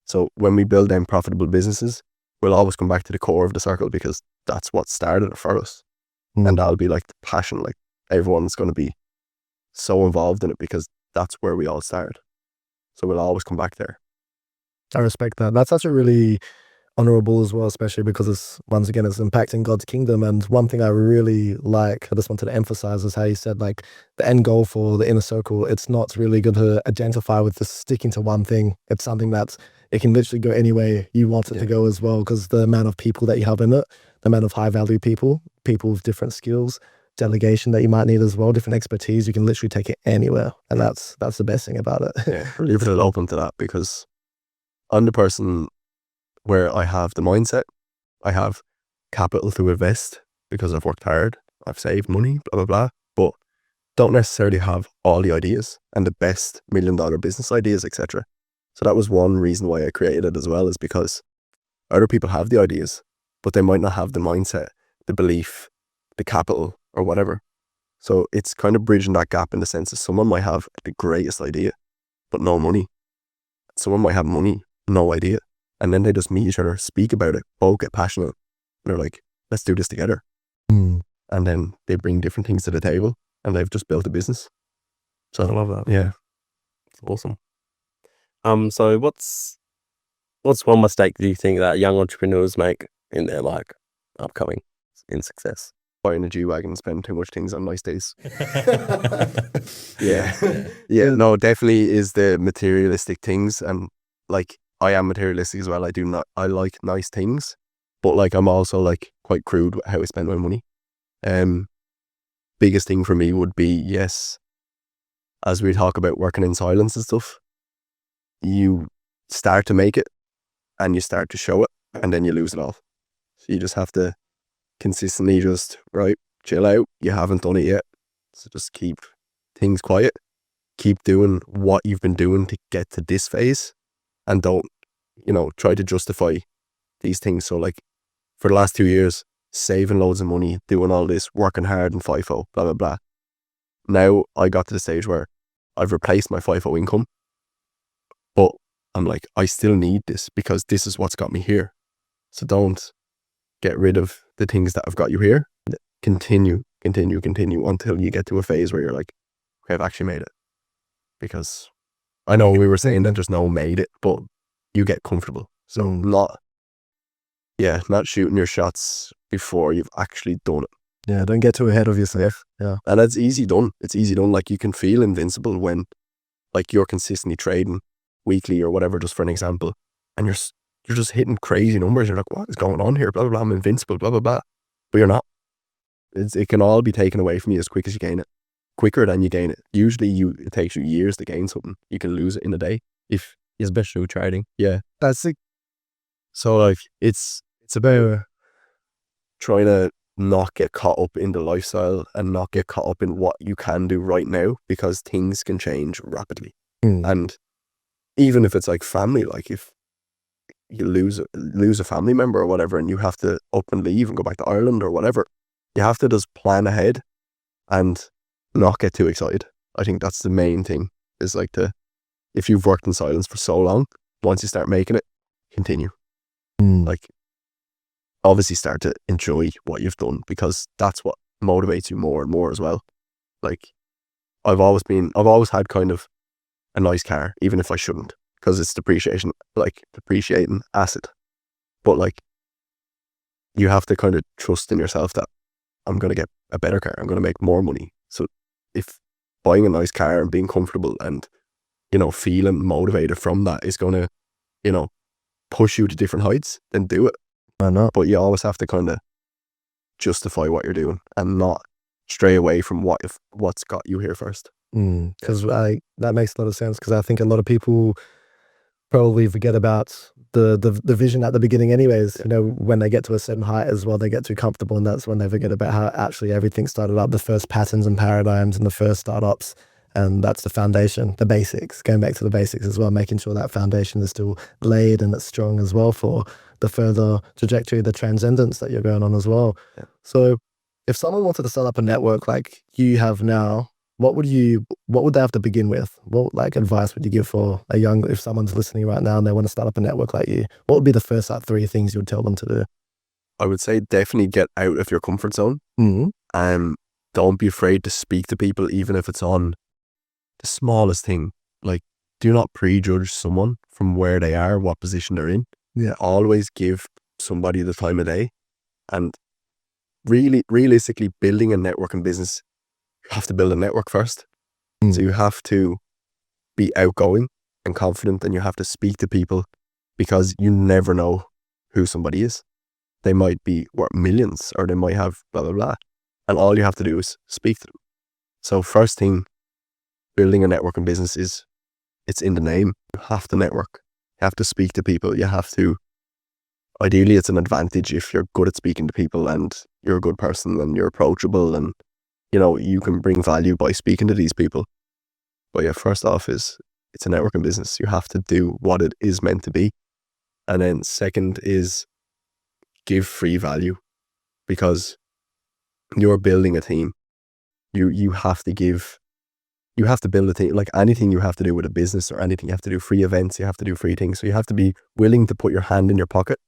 So when we build them profitable businesses, we'll always come back to the core of the circle, because that's what started it for us. And that'll be like the passion. Like, everyone's going to be so involved in it because that's where we all started. So we'll always come back there. I respect that. That's actually really honorable as well, especially because it's, once again, it's impacting God's kingdom. And one thing I really like, I just wanted to emphasize, is how you said, like, the end goal for the inner circle, it's not really going to identify with just sticking to one thing. It's something that's, it can literally go any way you want it to go as well, because the amount of people that you have in it, the amount of high value people with different skills, delegation that you might need as well, different expertise, you can literally take it anywhere. And that's the best thing about it. Yeah, leaving it open to that, because I'm the person where I have the mindset, I have capital to invest because I've worked hard, I've saved money, blah, blah, blah, but don't necessarily have all the ideas and the best $1 million business ideas, etc. So that was one reason why I created it as well, is because other people have the ideas, but they might not have the mindset, the belief, the capital, or whatever. So it's kind of bridging that gap, in the sense that someone might have the greatest idea, but no money. Someone might have money, no idea. And then they just meet each other, speak about it, both get passionate. And they're like, let's do this together. And then they bring different things to the table, and they've just built a business. So I love that. Yeah. It's awesome. So what's one mistake do you think that young entrepreneurs make in their like upcoming in success? Buying a G-Wagon and spending too much things on nice days. Yeah, no, definitely is the materialistic things. And like, I am materialistic as well. I like nice things, But like, I'm also like quite crude with how I spend my money. Biggest thing for me would be, yes, as we talk about working in silence and stuff, you start to make it and you start to show it and then you lose it all. So you just have to consistently just, right, chill out. You haven't done it yet. So just keep things quiet. Keep doing what you've been doing to get to this phase and don't, try to justify these things. So like for the last 2 years, saving loads of money, doing all this, working hard in FIFO, blah, blah, blah. Now I got to the stage where I've replaced my FIFO income, but I'm like, I still need this because this is what's got me here. So don't get rid of the things that have got you here. Continue until you get to a phase where you're like, okay, I've actually made it. Because I know we were saying that there's no made it, but you get comfortable. So not shooting your shots before you've actually done it. Yeah, don't get too ahead of yourself. Yeah. And it's easy done. Like you can feel invincible when like you're consistently trading weekly or whatever, just for an example, and you're just hitting crazy numbers. You're like, what is going on here? Blah, blah, blah. I'm invincible, blah, blah, blah. But you're not. It can all be taken away from you as quick as you gain it. Quicker than you gain it. Usually it takes you years to gain something. You can lose it in a day. Especially with trading. Yeah. That's it. So like it's about trying to not get caught up in the lifestyle and not get caught up in what you can do right now, because things can change rapidly. And even if it's like family, like if you lose a family member or whatever and you have to up and leave and go back to Ireland or whatever, you have to just plan ahead and not get too excited. I think that's the main thing, is like if you've worked in silence for so long, once you start making it, continue. Like obviously start to enjoy what you've done, because that's what motivates you more and more as well. Like I've always had kind of a nice car, even if I shouldn't, because it's depreciating asset. But like you have to kind of trust in yourself that I'm going to get a better car, I'm going to make more money. So if buying a nice car and being comfortable and, feeling motivated from that is going to, push you to different heights, then do it. Why not? But you always have to kind of justify what you're doing and not stray away from what's got you here first. Because that makes a lot of sense, because I think a lot of people probably forget about the vision at the beginning anyways. When they get to a certain height as well, they get too comfortable, and that's when they forget about how actually everything started up, the first patterns and paradigms and the first startups. And that's the foundation, the basics, going back to the basics as well, making sure that foundation is still laid and it's strong as well for the further trajectory, the transcendence that you're going on as well. Yeah. So if someone wanted to start up a network like you have now, what would they have to begin with? What advice would you give for if someone's listening right now and they want to start up a network like you? What would be the first 3 things you would tell them to do? I would say definitely get out of your comfort zone. Don't be afraid to speak to people, even if it's on the smallest thing. Like, do not prejudge someone from where they are, what position they're in. Yeah. Always give somebody the time of day. And really, realistically, building a network in business, you have to build a network first. So you have to be outgoing and confident, and you have to speak to people, because you never know who somebody is. They might be worth millions, or they might have blah, blah, blah. And all you have to do is speak to them. So first thing, building a network in business it's in the name. You have to network. You have to speak to people. You have to, ideally it's an advantage if you're good at speaking to people and you're a good person and you're approachable and, you can bring value by speaking to these people. But yeah, first off it's a networking business. You have to do what it is meant to be. And then second is give free value, because you're building a team. You have to build a team. Like anything you have to do with a business or anything, you have to do free events, you have to do free things. So you have to be willing to put your hand in your pocket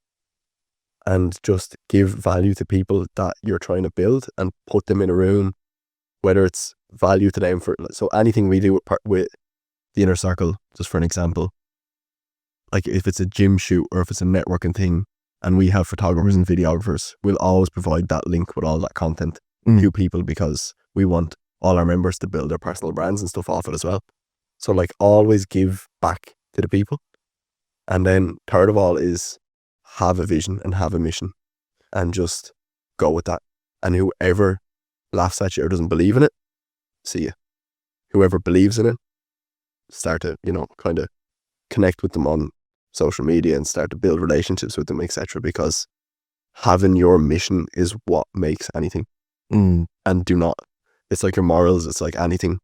and just give value to people that you're trying to build and put them in a room, whether it's value to them. So anything we do with the inner circle, just for an example, like if it's a gym shoot or if it's a networking thing and we have photographers and videographers, we'll always provide that link with all that content to people, because we want all our members to build their personal brands and stuff off it as well. So like always give back to the people. And then third of all is have a vision and have a mission. and just go with that. And whoever laughs at you or doesn't believe in it, see you. Whoever believes in it, start to, kind of connect with them on social media and start to build relationships with them, etc. Because having your mission is what makes anything. And do not, it's like your morals, it's like anything.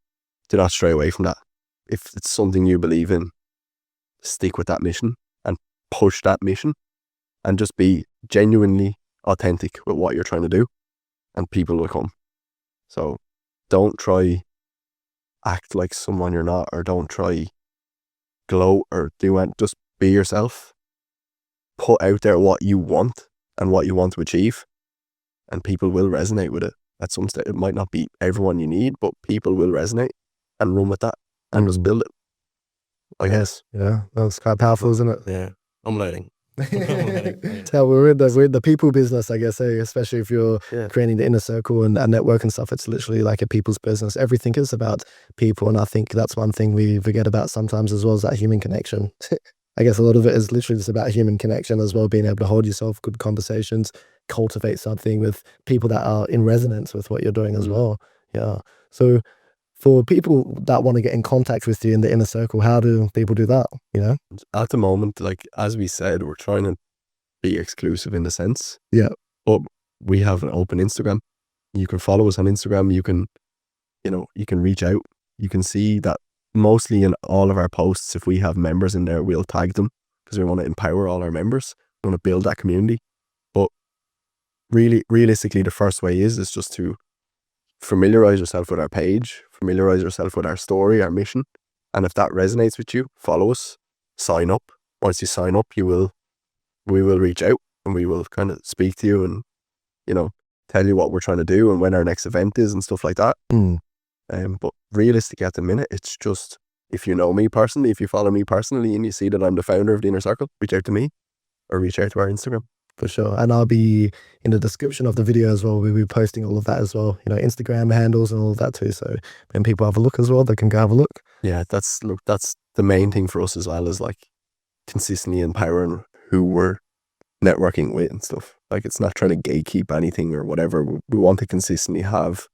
Do not stray away from that. If it's something you believe in, stick with that mission and push that mission and just be genuinely authentic with what you're trying to do, and people will come. So don't try act like someone you're not, or don't try gloat or do it. Just be yourself. Put out there what you want and what you want to achieve, and people will resonate with it at some stage. It might not be everyone you need, but people will resonate and run with that and just build it, I guess. Yeah, that's quite powerful, isn't it? Yeah, I'm learning. So we're in the people business, I guess, especially if you're creating the inner circle and network and stuff. It's literally like a people's business. Everything is about people, and I think that's one thing we forget about sometimes as well, is that human connection. I guess a lot of it is literally just about human connection as well, being able to hold yourself, good conversations, cultivate something with people that are in resonance with what you're doing as well. Yeah. So for people that want to get in contact with you in the inner circle, how do people do that? At the moment, like as we said, we're trying to be exclusive in a sense. Yeah. But we have an open Instagram. You can follow us on Instagram. You can, you can reach out. You can see that mostly in all of our posts, if we have members in there, we'll tag them because we want to empower all our members. We want to build that community. But realistically, the first way is just to familiarize yourself with our page, familiarize yourself with our story, our mission. And if that resonates with you, follow us, sign up. Once you sign up, we will reach out and we will kind of speak to you and, tell you what we're trying to do and when our next event is and stuff like that. But realistically, at the minute, it's just, if you know me personally, if you follow me personally and you see that I'm the founder of the Inner Circle, reach out to me or reach out to our Instagram. For sure. And I'll be in the description of the video as well. We'll be posting all of that as well, Instagram handles and all of that too. So when people have a look as well, they can go have a look. Yeah, that's the main thing for us as well, is like consistently empowering who we're networking with and stuff. Like, it's not trying to gatekeep anything or whatever. We want to consistently have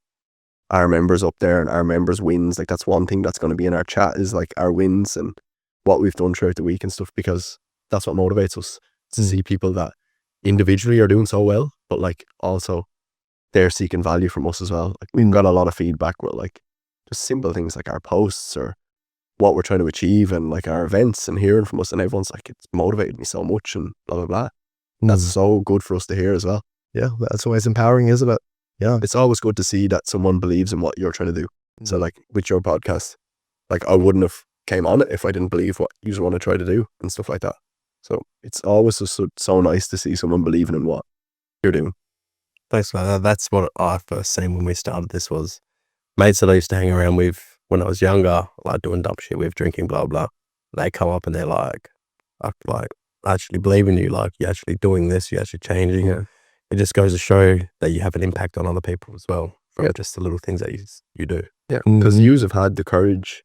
our members up there and our members' wins. Like, that's one thing that's going to be in our chat, is like our wins and what we've done throughout the week and stuff, because that's what motivates us, to see people that individually are doing so well, but like also they're seeking value from us as well. Like, we've got a lot of feedback with like just simple things like our posts or what we're trying to achieve and like our events, and hearing from us, and everyone's like, it's motivated me so much and blah blah blah. That's so good for us to hear as well. Yeah, that's always empowering, isn't it? Yeah, it's always good to see that someone believes in what you're trying to do. So like with your podcast, like I wouldn't have came on it if I didn't believe what you want to try to do and stuff like that. So it's always just so nice to see someone believing in what you're doing. Thanks for that. That's what I first seen when we started this, was mates that I used to hang around with when I was younger, like doing dumb shit with, drinking, blah, blah. They come up and they're like, I actually believe in you. Like, you're actually doing this, you're actually changing it. It just goes to show that you have an impact on other people as well, from just the little things that you do. Yeah, because you have had the courage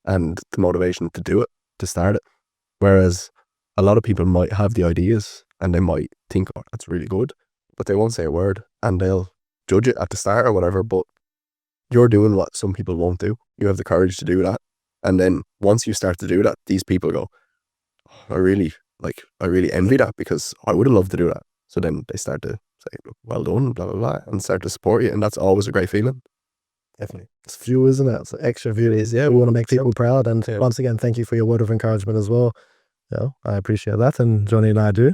and the motivation to do it, to start it. Whereas a lot of people might have the ideas and they might think, oh, that's really good, but they won't say a word and they'll judge it at the start or whatever. But you're doing what some people won't do. You have the courage to do that. And then once you start to do that, these people go, oh, I really envy that, because I would have loved to do that. So then they start to say, well done, blah, blah, blah, and start to support you. And that's always a great feeling. Definitely. It's fuel, isn't it? It's extra fuel. Yeah, we want to make people proud. And once again, thank you for your word of encouragement as well. Yeah, I appreciate that. And Johnny and I do.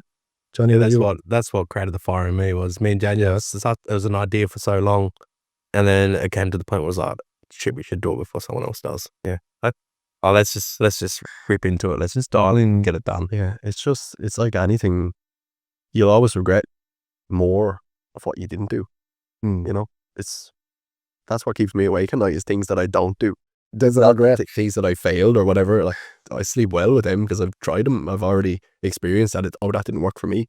Johnny, that's what created the fire in me, was me and Daniel. It was an idea for so long. And then it came to the point where it was like, shit, we should do it before someone else does. Yeah. Let's just rip into it. Let's just dial in and get it done. Yeah. It's like anything. You'll always regret more of what you didn't do. That's what keeps me awake at night, is things that I don't do. There's not regret. Things that I failed or whatever. Like, I sleep well with them because I've tried them. I've already experienced that. That didn't work for me.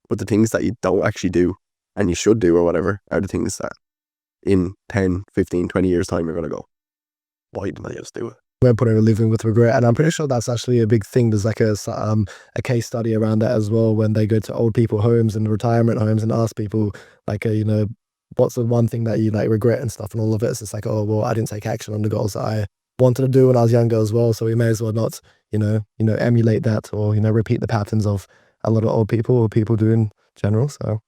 But the things that you don't actually do and you should do or whatever are the things that in 10, 15, 20 years time you're going to go, why didn't I just do it? we're putting a living with regret, and I'm pretty sure that's actually a big thing. There's like a case study around that as well, when they go to old people homes and retirement homes and ask people like, what's the one thing that you like regret and stuff, and all of it. It's just like, oh well, I didn't take action on the goals that I wanted to do when I was younger as well. So we may as well not, emulate that, or repeat the patterns of a lot of old people or people do in general. So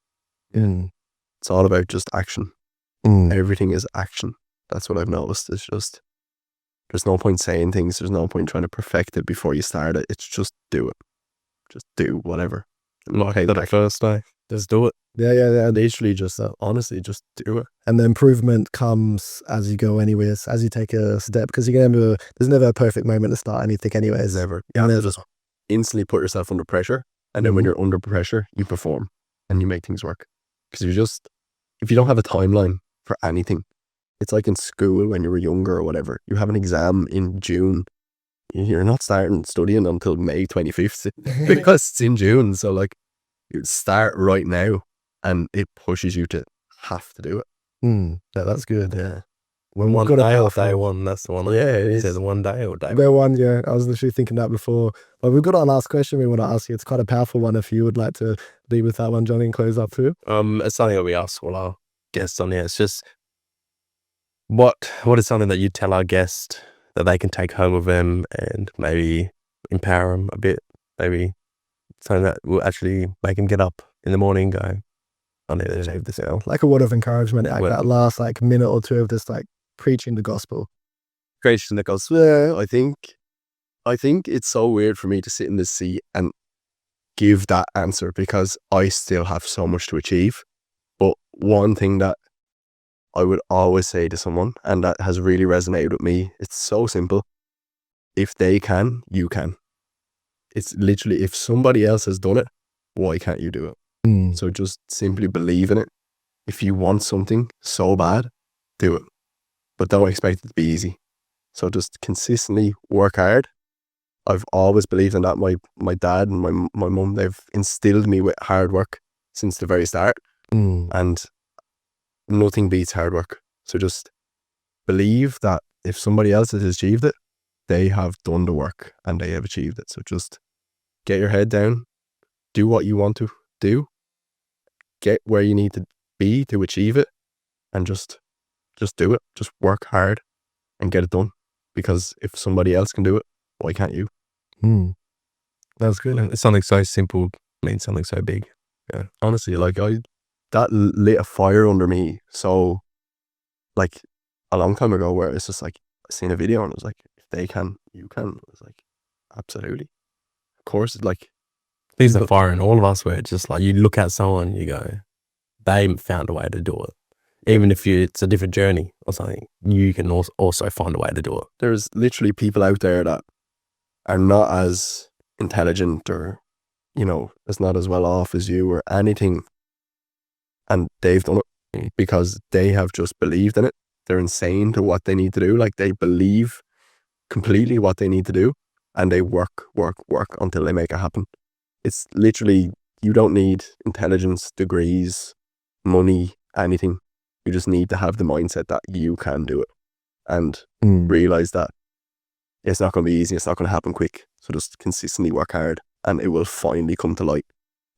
it's all about just action. Everything is action. That's what I've noticed. It's just, there's no point saying things. There's no point trying to perfect it before you start it. It's just do it. Just do whatever. Like the first day, just do it. Yeah. Literally just, honestly, just do it. And the improvement comes as you go anyways, as you take a step, because there's never a perfect moment to start anything anyways. Never. You have to just instantly put yourself under pressure. And then when you're under pressure, you perform and you make things work. Because if you don't have a timeline for anything, it's like in school when you were younger or whatever, you have an exam in June. You're not starting studying until May 25th because it's in June. So like, you start right now and it pushes you to have to do it. Yeah, that's good. Yeah. When one day or day one, that's the one. Yeah, it is. Is it the one day or day Day one, yeah. I was literally thinking that before. But we've got our last question we want to ask you. It's quite a powerful one. If you would like to leave with that one, Johnny, and close up too. It's something that we ask all our guests on here. It's just, what is something that you tell our guest that they can take home with them and maybe empower them a bit? Maybe something that will actually make them get up in the morning and go, I need to achieve this now. Like a word of encouragement, like that last minute or two of just preaching the gospel. Creation that goes, yeah, I think it's so weird for me to sit in this seat and give that answer because I still have so much to achieve. But one thing that I would always say to someone, and that has really resonated with me, it's so simple. If they can, you can. It's literally, if somebody else has done it, why can't you do it? So just simply believe in it. If you want something so bad, do it. But don't expect it to be easy. So just consistently work hard. I've always believed in that. My dad and my mum, they've instilled me with hard work since the very start. And nothing beats hard work. So just believe that if somebody else has achieved it, they have done the work and they have achieved it. So just get your head down, do what you want to do, get where you need to be to achieve it, and just do it. Just work hard and get it done. Because if somebody else can do it, why can't you? That's good. It's something so simple means something so big. Yeah. Honestly, that lit a fire under me. So a long time ago, where it's just I seen a video and it was like, if they can, you can. I was like, absolutely. Of course, there's a fire in all of us where it's just you look at someone, you go, they found a way to do it. Even if it's a different journey or something, you can also find a way to do it. There's literally people out there that are not as intelligent or, as not as well off as you or anything. And they've done it because they have just believed in it. They're insane to what they need to do. They believe completely what they need to do and they work until they make it happen. It's literally, you don't need intelligence, degrees, money, anything. You just need to have the mindset that you can do it and realize that it's not going to be easy. It's not going to happen quick. So just consistently work hard and it will finally come to light.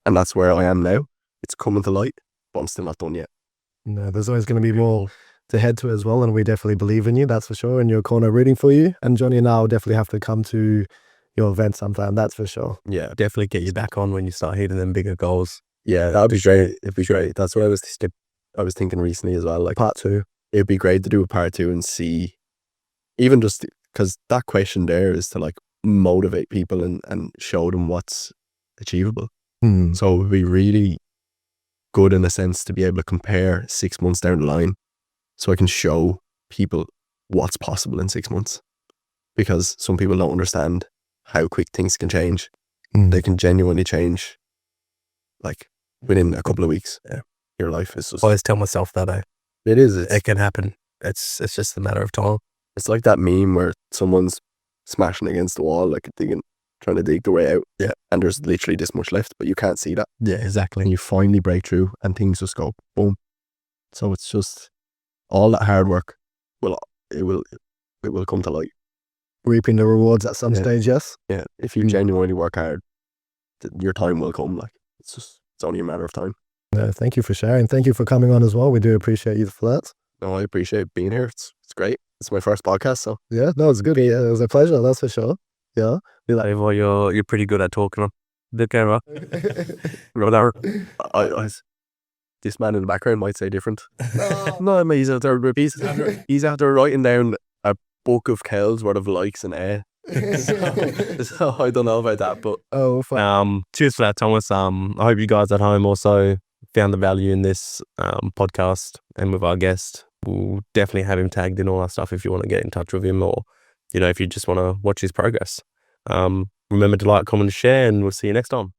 And that's where I am now. It's coming to light, but I'm still not done yet. No, there's always going to be more to head to as well. And we definitely believe in you. That's for sure. In your corner rooting for you. And Johnny and I will definitely have to come to your event sometime. That's for sure. Yeah, definitely get you back on when you start hitting them bigger goals. Yeah, that'd be great. It'd be great. That's what I was thinking recently as well. Part 2. It'd be great to do a part 2 and see, even just because that question there is to motivate people and show them what's achievable. So it would be really good in a sense to be able to compare 6 months down the line so I can show people what's possible in 6 months, because some people don't understand how quick things can change. They can genuinely change within a couple of weeks. Yeah. Your life is just... I always tell myself that it is. It can happen. It's just a matter of time. It's like that meme where someone's smashing against the wall, trying to dig the way out. Yeah. And there's literally this much left, but you can't see that. Yeah, exactly. And you finally break through and things just go boom. So it's just all that hard work it will come to light. reaping the rewards at some Yeah. stage. Yes. Yeah, if you Mm. genuinely work hard, your time will come. Like it's only a matter of time. No, thank you for sharing. Thank you for coming on as well. We do appreciate you for that. No, I appreciate being here. It's great. It's my first podcast, so Yeah, no, it's good. Yeah, it was a pleasure. That's for sure. Yeah. Be like, Well, you're pretty good at talking on the camera. Whatever. I this man in the background might say different. No, I mean, he's out there writing down a book of cows worth of likes and so I don't know about that, but oh, fuck. Cheers for that, Thomas. I hope you guys at home also found the value in this podcast and with our guest. We'll definitely have him tagged in all our stuff if you want to get in touch with him, or if you just want to watch his progress. Remember to like, comment, and share, and we'll see you next time.